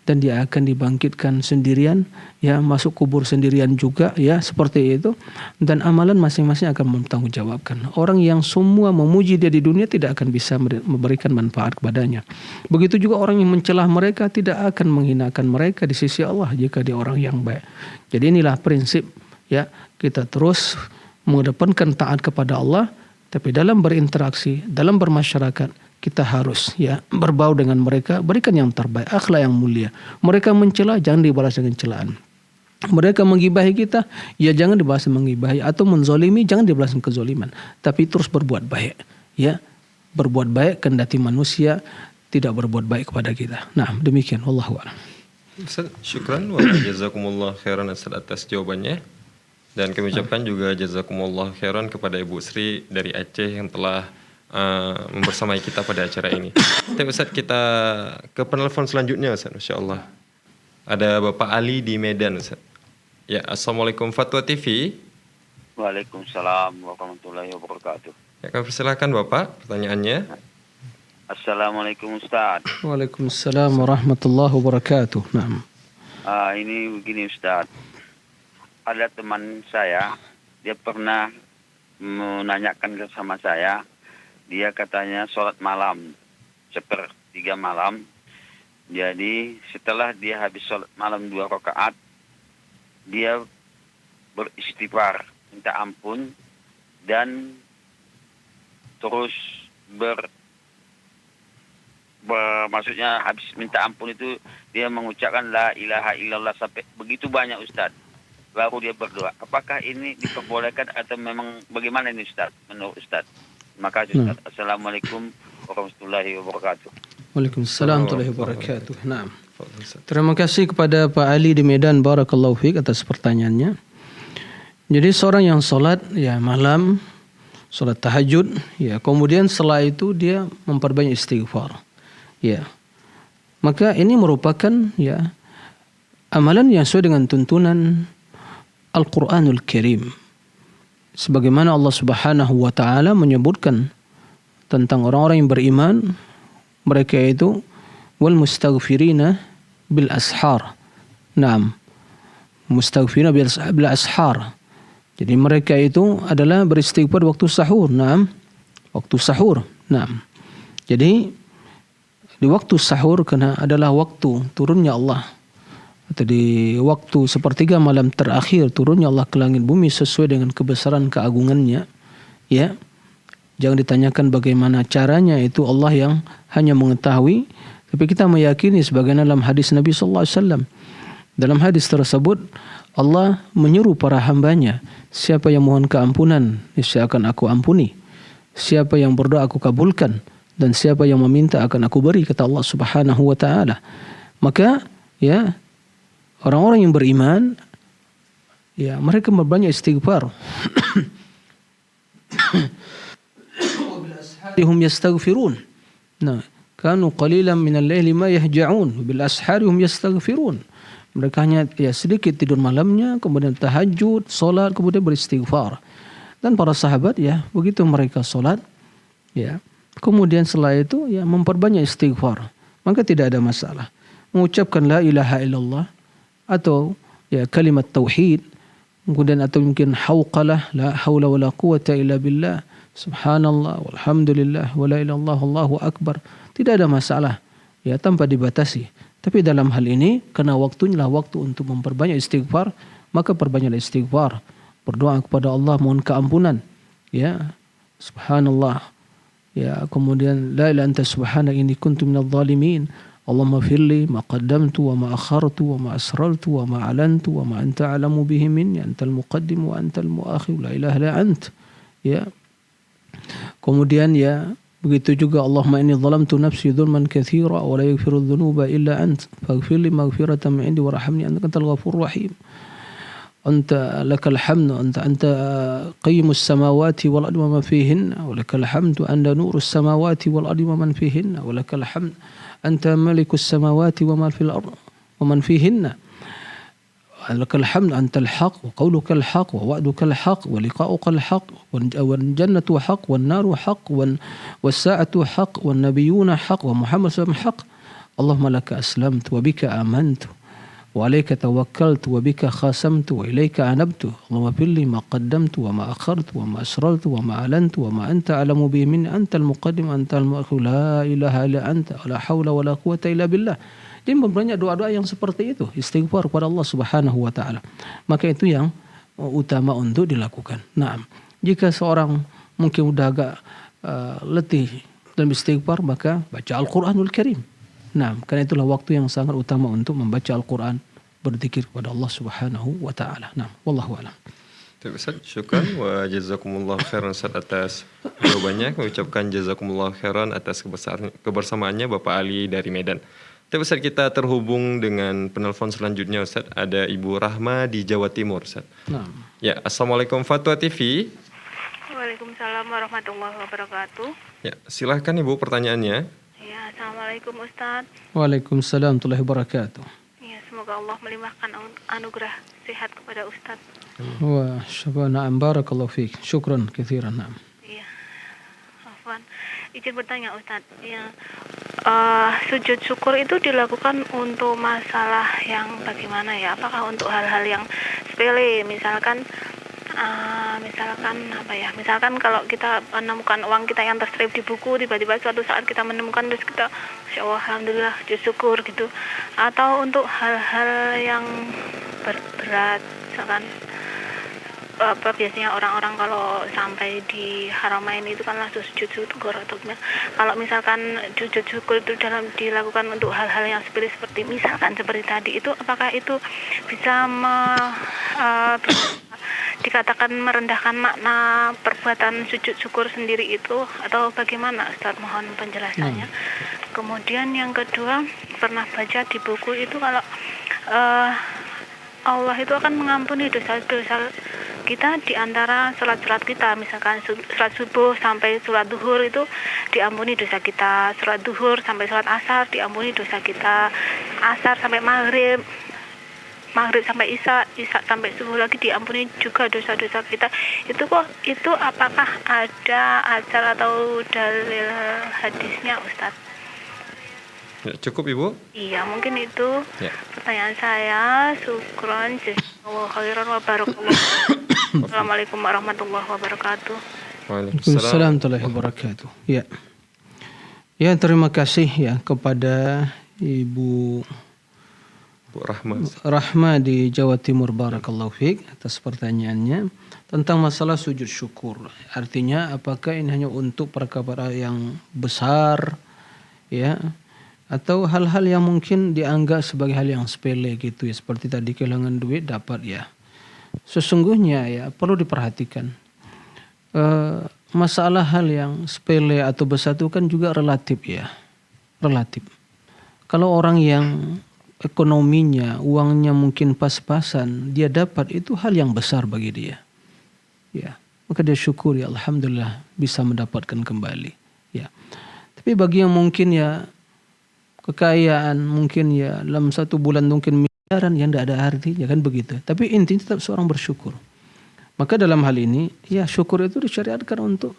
E: dan dia akan dibangkitkan sendirian, ya masuk kubur sendirian juga, ya seperti itu, dan amalan masing-masing akan mempertanggungjawabkan. Orang yang semua memuji dia di dunia tidak akan bisa memberikan manfaat kepadanya. Begitu juga orang yang mencelah mereka tidak akan menghinakan mereka di sisi Allah jika dia orang yang baik. Jadi inilah prinsip, ya kita terus mengedepankan taat kepada Allah, tapi dalam berinteraksi, dalam bermasyarakat kita harus ya berbau dengan mereka, berikan yang terbaik, akhlak yang mulia. Mereka mencela, jangan dibalas dengan celaan. Mereka menggibahi kita, ya jangan dibalas menggibahi, atau menzolimi, jangan dibalas dengan kezoliman. Tapi terus berbuat baik, ya berbuat baik kendati manusia tidak berbuat baik kepada kita. Nah demikian, wallahu a'lam.
D: Ustaz, syukran wa jazakumullah khairan atas jawabannya. Dan kami ucapkan juga jazakumullah khairan kepada Ibu Sri dari Aceh yang telah membersamai kita pada acara ini. Tapi Ustaz, kita ke penelpon selanjutnya Ustaz, Masya Allah. Ada Bapak Ali di Medan Ustaz. Ya, Assalamualaikum Fatwa TV.
H: Waalaikumsalam warahmatullahi wabarakatuh.
D: Ya, kami persilakan Bapak pertanyaannya.
H: Assalamualaikum Ustaz.
E: Waalaikumsalam warahmatullahi wabarakatuh. Naam.
H: Ini begini Ustaz. Ada teman saya, dia pernah menanyakan sama saya. Dia katanya sholat malam, 1/3 malam. Jadi setelah dia habis sholat malam 2 rakaat, dia beristighfar, minta ampun, dan terus maksudnya habis minta ampun itu dia mengucapkan la ilaha illallah sampai begitu banyak Ustaz. Baru dia berdoa. Apakah ini diperbolehkan atau memang bagaimana ini Ustaz? Menurut Ustaz. Terima kasih Ustaz. Assalamualaikum warahmatullahi wabarakatuh.
E: Waalaikumsalam warahmatullahi wabarakatuh. Naam. Terima kasih kepada Pak Ali di Medan, barakallahu fiik atas pertanyaannya. Jadi seorang yang sholat ya malam, sholat tahajud, ya kemudian setelah itu dia memperbanyak istighfar. Ya. Maka ini merupakan ya amalan yang sesuai dengan tuntunan Al-Qur'anul Karim. Sebagaimana Allah Subhanahu wa taala menyebutkan tentang orang-orang yang beriman, mereka itu wal mustaghfirina bil ashar. Naam. Mustaghfirina bil ashar. Jadi mereka itu adalah beristighfar waktu sahur. Naam. Waktu sahur. Naam. Jadi di waktu sahur karena adalah waktu turunnya Allah, atau di waktu 1/3 malam terakhir turunnya Allah ke langit bumi sesuai dengan kebesaran keagungannya, ya. Jangan ditanyakan bagaimana caranya, itu Allah yang hanya mengetahui, tapi kita meyakini sebagaimana dalam hadis Nabi sallallahu alaihi wasallam. Dalam hadis tersebut Allah menyuruh para hambanya, siapa yang mohon keampunan niscaya akan aku ampuni, siapa yang berdoa aku kabulkan, dan siapa yang meminta akan aku beri, kata Allah Subhanahu wa taala. Maka ya orang-orang yang beriman, ya mereka berbanyak istighfar. Hum yastaghfirun. Nah, kanu qalilan min al-laili ma yahja'un, bil ashari hum yastaghfirun. Mereka hanya ya sedikit tidur malamnya, kemudian tahajud, salat, kemudian beristighfar. Dan para sahabat ya begitu mereka salat, ya kemudian setelah itu ya memperbanyak istighfar, maka tidak ada masalah. Mengucapkan la ilaha illallah atau ya kalimat tauhid, kemudian atau mungkin hauqalah, la haula wala quwata illa billah, subhanallah walhamdulillah wala ilaha illallah Allahu akbar, tidak ada masalah ya tanpa dibatasi. Tapi dalam hal ini karena waktunya lah waktu untuk memperbanyak istighfar, maka perbanyaklah istighfar, berdoa kepada Allah mohon keampunan, ya subhanallah, ya kemudian la ilaha anta subhanaka inni kuntu minadh dhalimin, Allahumma firli ma qaddamtu wa ma akhartu wa ma asrartu wa ma alantu wa ma anta a'lamu bihi minni antal muqaddim wa antal muakhir la ilaha illa ant. Ya. Kemudian ya begitu juga Allahumma inni zalamtu nafsi dzulman katsira wa la yaghfiru dzunuba illa ant faghfirli maghfiratan min 'indi warhamni antal ghafurur rahim. Anta lakal hamdu anta qayyimus samawati wal ardi wa ma fihinna wa lakal hamdu anta nurus samawati wal ardi wa man fihinna wa lakal hamdu anta malikus samawati wa ma fil ardi wa man fihinna لك الحمد أنت الحق وقولك الحق ووعدك الحق ولقاؤك الحق والجنة حق والنار حق والساعة حق والنبيون حق ومحمد صلى الله عليه وسلم حق اللهم لك أسلمت وبك آمنت وعليك توكلت وبك خاصمت وإليك أنبت اللهم اغفر لي ما قدمت وما أخرت وما أسررت وما أعلنت وما أنت أعلم به مني أنت المقدم أنت المؤخر لا إله إلا أنت ولا حول ولا قوة إلا بالله. Dia mempunyai doa-doa yang seperti itu, istighfar kepada Allah Subhanahu wa taala. Maka itu yang utama untuk dilakukan. Nah, jika seorang mungkin udah agak letih dalam istighfar, maka baca Al-Qur'anul Karim. Nah, karena itulah waktu yang sangat utama untuk membaca Al-Qur'an, berzikir kepada Allah Subhanahu wa taala. Nah, wallahu a'lam.
D: Terima kasih, syukran wa jazakumullah khairan Ustaz atas jawabannya. Kami ucapkan jazakumullah khairan atas kebersamaannya Bapak Ali dari Medan. Tapi Ustaz, kita terhubung dengan penelpon selanjutnya Ustaz. Ada Ibu Rahma di Jawa Timur Ustaz.
E: Nah.
D: Ya, Assalamualaikum Fatwa TV.
I: Waalaikumsalam warahmatullahi wabarakatuh.
D: Ya, silahkan Ibu pertanyaannya.
I: Ya, Assalamualaikum Ustaz.
E: Waalaikumsalam warahmatullahi wabarakatuh.
I: Ya, semoga Allah melimpahkan anugerah sehat kepada Ustaz.
E: Wah, syabana barakallahu fiik. Syukran katsiran. Naam.
I: Iya. Afwan. Izin bertanya Ustaz, ya, sujud syukur itu dilakukan untuk masalah yang bagaimana ya? Apakah untuk hal-hal yang sepele, misalkan apa ya? Misalkan kalau kita menemukan uang kita yang terstrip di buku, tiba-tiba suatu saat kita menemukan terus kita, Masya Allah, alhamdulillah, sujud syukur gitu. Atau untuk hal-hal yang berat, misalkan biasanya orang-orang kalau sampai di Haramain itu kan langsung sujud syukur atau gimana. Kalau misalkan sujud syukur itu dilakukan untuk hal-hal yang seperti misalkan seperti tadi itu, apakah itu bisa dikatakan merendahkan makna perbuatan sujud syukur sendiri itu atau bagaimana Ustaz? Mohon penjelasannya. Kemudian yang kedua, pernah baca di buku itu kalau Allah itu akan mengampuni dosa-dosa kita di antara sholat-sholat kita, misalkan sholat subuh sampai sholat duhur itu diampuni dosa kita, sholat duhur sampai sholat asar diampuni dosa kita, asar sampai maghrib sampai isya sampai subuh lagi diampuni juga dosa-dosa kita. Itu apakah ada asar atau dalil hadisnya Ustadz?
D: Ya, cukup Ibu?
I: Iya, mungkin itu pertanyaan saya. Syukron, jazakallahu khairan wa barakallahu. Assalamualaikum warahmatullahi wabarakatuh.
E: Waalaikumsalam warahmatullahi wabarakatuh. Ya. Ya, terima kasih ya kepada Ibu Rahma di Jawa Timur, barakallahu fiik, atas pertanyaannya tentang masalah sujud syukur. Artinya apakah ini hanya untuk perkara yang besar ya, atau hal-hal yang mungkin dianggap sebagai hal yang sepele gitu ya, seperti tadi kehilangan duit dapat ya. Sesungguhnya ya perlu diperhatikan masalah hal yang sepele atau besar itu kan juga relatif ya, relatif. Kalau orang yang ekonominya, uangnya mungkin pas-pasan, dia dapat, itu hal yang besar bagi dia ya, maka dia syukur ya, alhamdulillah bisa mendapatkan kembali ya. Tapi bagi yang mungkin ya kekayaan mungkin ya dalam satu bulan mungkin miliaran yang tidak ada artinya kan begitu. Tapi intinya tetap seorang bersyukur. Maka dalam hal ini ya syukur itu disyariatkan untuk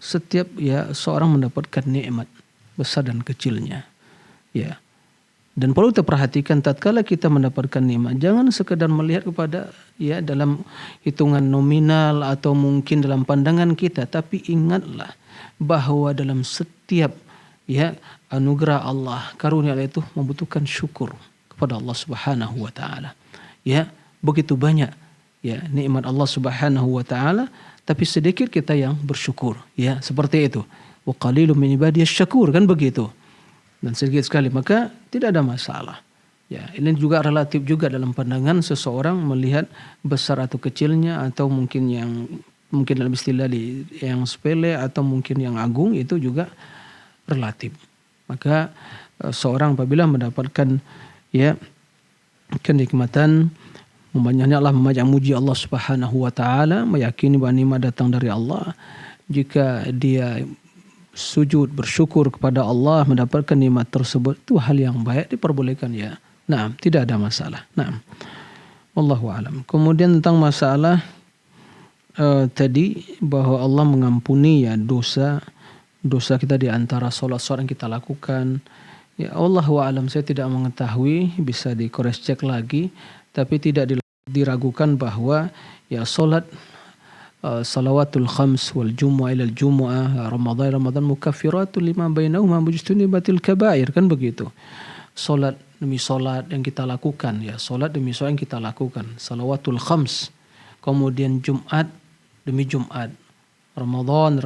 E: setiap ya seorang mendapatkan nikmat besar dan kecilnya. Ya. Dan perlu kita perhatikan tatkala kita mendapatkan nikmat, jangan sekedar melihat kepada ya dalam hitungan nominal atau mungkin dalam pandangan kita, tapi ingatlah bahwa dalam setiap ya anugerah Allah, karunia Allah itu membutuhkan syukur kepada Allah Subhanahu wa taala. Ya, begitu banyak ya nikmat Allah Subhanahu wa taala, tapi sedikit kita yang bersyukur. Ya, seperti itu. Wa qalilun min ibadiyasy syakur, kan begitu. dan sedikit sekali, maka tidak ada masalah. Ya, ini juga relatif juga dalam pandangan seseorang melihat besar atau kecilnya, atau mungkin dalam istilah yang sepele atau mungkin yang agung, itu juga relatif. Maka seorang apabila mendapatkan ya kenikmatan, banyaklah memajang muji Allah Subhanahu wa taala, meyakini bahwa nikmat datang dari Allah. Jika dia sujud bersyukur kepada Allah mendapatkan nikmat tersebut, itu hal yang baik, diperbolehkan ya. Nah, tidak ada masalah. Nah, wallahu alam. Kemudian tentang masalah tadi bahwa Allah mengampuni ya dosa kita di antara sholat-sholat yang kita lakukan. Ya, wallahu alam, saya tidak mengetahui, bisa di-cross check lagi, tapi tidak diragukan bahwa ya sholat salawatul khams wal jumu'ah ilal jumu'ah, Ramadan mukaffiratun lima bainahuma mujtanibatil kabair, kan begitu. Salat demi salat yang kita lakukan ya, salat demi salat yang kita lakukan, salawatul khams, kemudian Jumat demi Jumat, Ramadan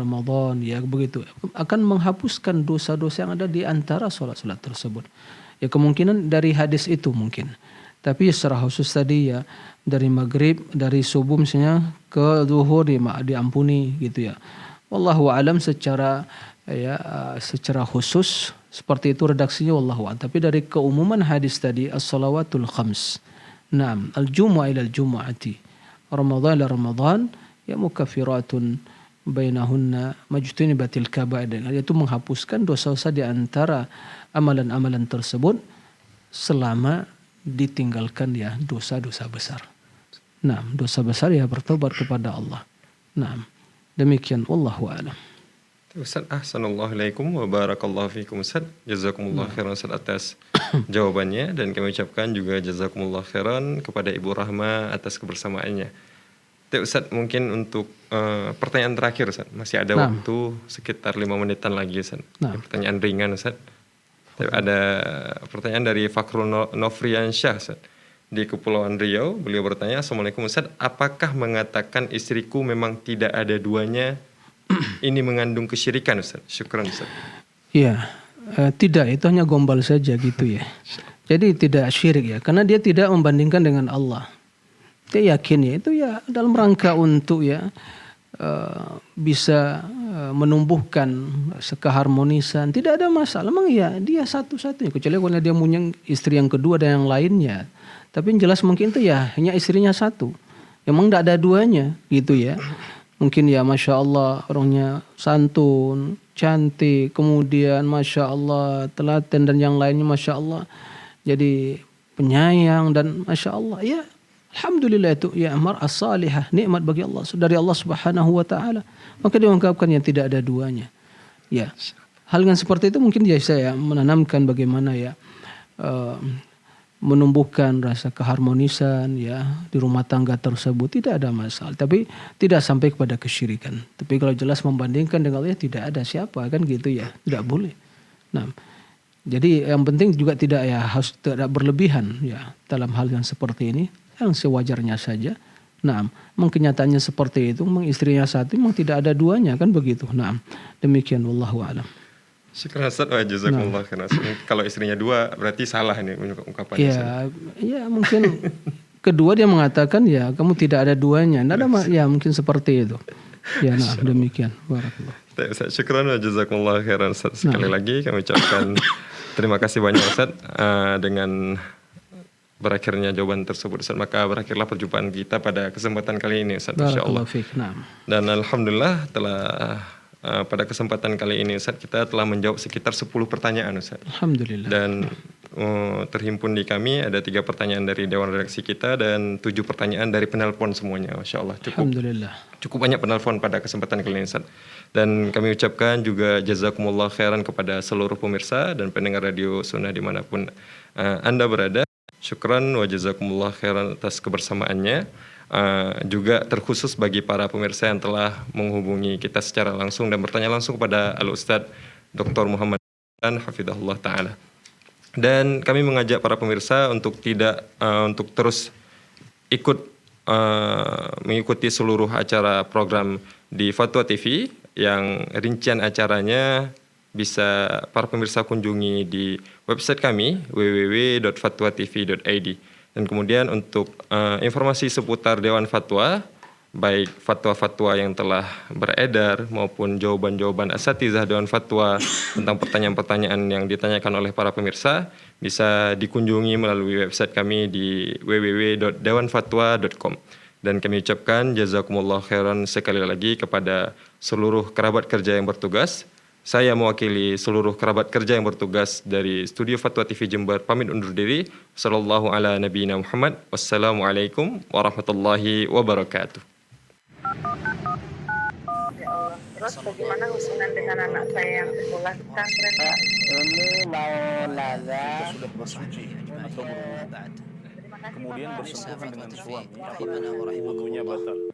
E: ya begitu, akan menghapuskan dosa-dosa yang ada di antara salat-salat tersebut. Ya kemungkinan dari hadis itu mungkin. Tapi secara khusus tadi ya, dari maghrib, dari subuh misalnya ke zuhur diampuni gitu ya. Wallahu alam secara khusus seperti itu redaksinya, wallahu alam. Tapi dari keumuman hadis tadi, as-salawatul khams, naam, al-jumu'ah ila al-jumu'ati, Ramadan ila Ramadan, ya mukaffiratun bainahunna majtunibatil kaba'ir, yaitu menghapuskan dosa-dosa di antara amalan-amalan tersebut selama ditinggalkan ya dosa-dosa besar. Nah, dosa besar ya bertobat kepada Allah. Nah, demikian, wallahu a'lam.
D: Ustaz, ahsanallahu wa barakallahu fikum Ustaz. Jazakumullah khairan Ustaz atas jawabannya, dan kami ucapkan juga jazakumullah khairan kepada Ibu Rahma atas kebersamaannya. Ustaz, mungkin untuk pertanyaan terakhir Ustaz, masih ada waktu sekitar 5 menitan lagi Ustaz. Pertanyaan ringan Ustaz. Ada pertanyaan dari Fakrul Nofriansyah Ustaz, di Kepulauan Riau. Beliau bertanya, Assalamualaikum Ustaz, apakah mengatakan istriku memang tidak ada duanya ini mengandung kesyirikan Ustaz? Syukran Ustaz.
E: Iya, tidak, itu hanya gombal saja gitu ya. Jadi tidak syirik ya, karena dia tidak membandingkan dengan Allah. Dia yakin ya, itu ya dalam rangka untuk ya bisa menumbuhkan keharmonisan, tidak ada masalah. Memang ya dia satu-satunya, kecuali kalau dia punya istri yang kedua dan yang lainnya. Tapi yang jelas mungkin itu ya hanya istrinya satu, memang tidak ada duanya gitu ya. Mungkin ya Masya Allah orangnya santun, cantik, kemudian Masya Allah telaten dan yang lainnya Masya Allah jadi penyayang dan Masya Allah ya. Alhamdulillah, itu ya mar'ah salihah, nikmat bagi Allah dari Allah Subhanahu wa taala. Maka dia mengungkapkan yang tidak ada duanya. Ya. Hal yang seperti itu mungkin ya saya menanamkan bagaimana ya menumbuhkan rasa keharmonisan ya di rumah tangga tersebut, tidak ada masalah. Tapi tidak sampai kepada kesyirikan. Tapi kalau jelas membandingkan dengan Allah, tidak ada siapa kan gitu ya. Tidak boleh. Nah, jadi yang penting juga tidak ya harus tidak berlebihan ya dalam hal yang seperti ini. Yang sewajarnya saja. Nah, memang kenyataannya seperti itu. Memang istrinya satu, memang tidak ada duanya kan begitu. Nah, demikian, wallahu a'lam.
D: Syukran Ustaz, wa jazakumullah khairan. Kalau istrinya dua berarti salah nih ungkapannya.
E: Ya mungkin kedua dia mengatakan ya kamu tidak ada duanya. Tidak ada ya mungkin seperti itu. Ya, nah demikian. Barakallah.
D: Ustaz, syukran wa jazakumullah khairan Ustaz. Sekali lagi kami ucapkan terima kasih banyak Ustaz dengan berakhirnya jawaban tersebut Ustaz. Maka berakhirlah perjumpaan kita pada kesempatan kali ini Ustaz, insyaallah. Dan alhamdulillah pada kesempatan kali ini Ustaz kita telah menjawab sekitar 10 pertanyaan Ustaz.
E: Alhamdulillah.
D: Dan terhimpun di kami ada 3 pertanyaan dari Dewan Redaksi kita dan 7 pertanyaan dari penelpon semuanya. Masya Allah, cukup banyak penelpon pada kesempatan kali ini Ustaz. Dan kami ucapkan juga jazakumullah khairan kepada seluruh pemirsa dan pendengar Radio Sunnah dimanapun Anda berada. Syukran wa jazakumullah khairan atas kebersamaannya. Juga terkhusus bagi para pemirsa yang telah menghubungi kita secara langsung dan bertanya langsung kepada Al-Ustadz Dr. Muhammad Hafidhahullah Ta'ala. Dan kami mengajak para pemirsa untuk untuk terus ikut mengikuti seluruh acara program di Fatwa TV yang rincian acaranya bisa para pemirsa kunjungi di website kami www.fatwatv.id. Dan kemudian untuk informasi seputar Dewan Fatwa, baik fatwa-fatwa yang telah beredar maupun jawaban-jawaban asatizah Dewan Fatwa tentang pertanyaan-pertanyaan yang ditanyakan oleh para pemirsa, bisa dikunjungi melalui website kami di www.dewanfatwa.com. Dan kami ucapkan jazakumullah khairan sekali lagi kepada seluruh kerabat kerja yang bertugas. Saya mewakili seluruh kerabat kerja yang bertugas dari Studio Fatwa TV Jember pamit undur diri. Sallallahu ala nabiyina Muhammad. Wassalamualaikum warahmatullahi wabarakatuh.
G: Ya Allah. Terus bagaimana hubungan dengan anak saya yang sekolah pesantren?
B: Ini mau nanya.
C: Sudah bersuci atau berwudu. Kemudian bersentuhan dengan suami atau wudunya batal.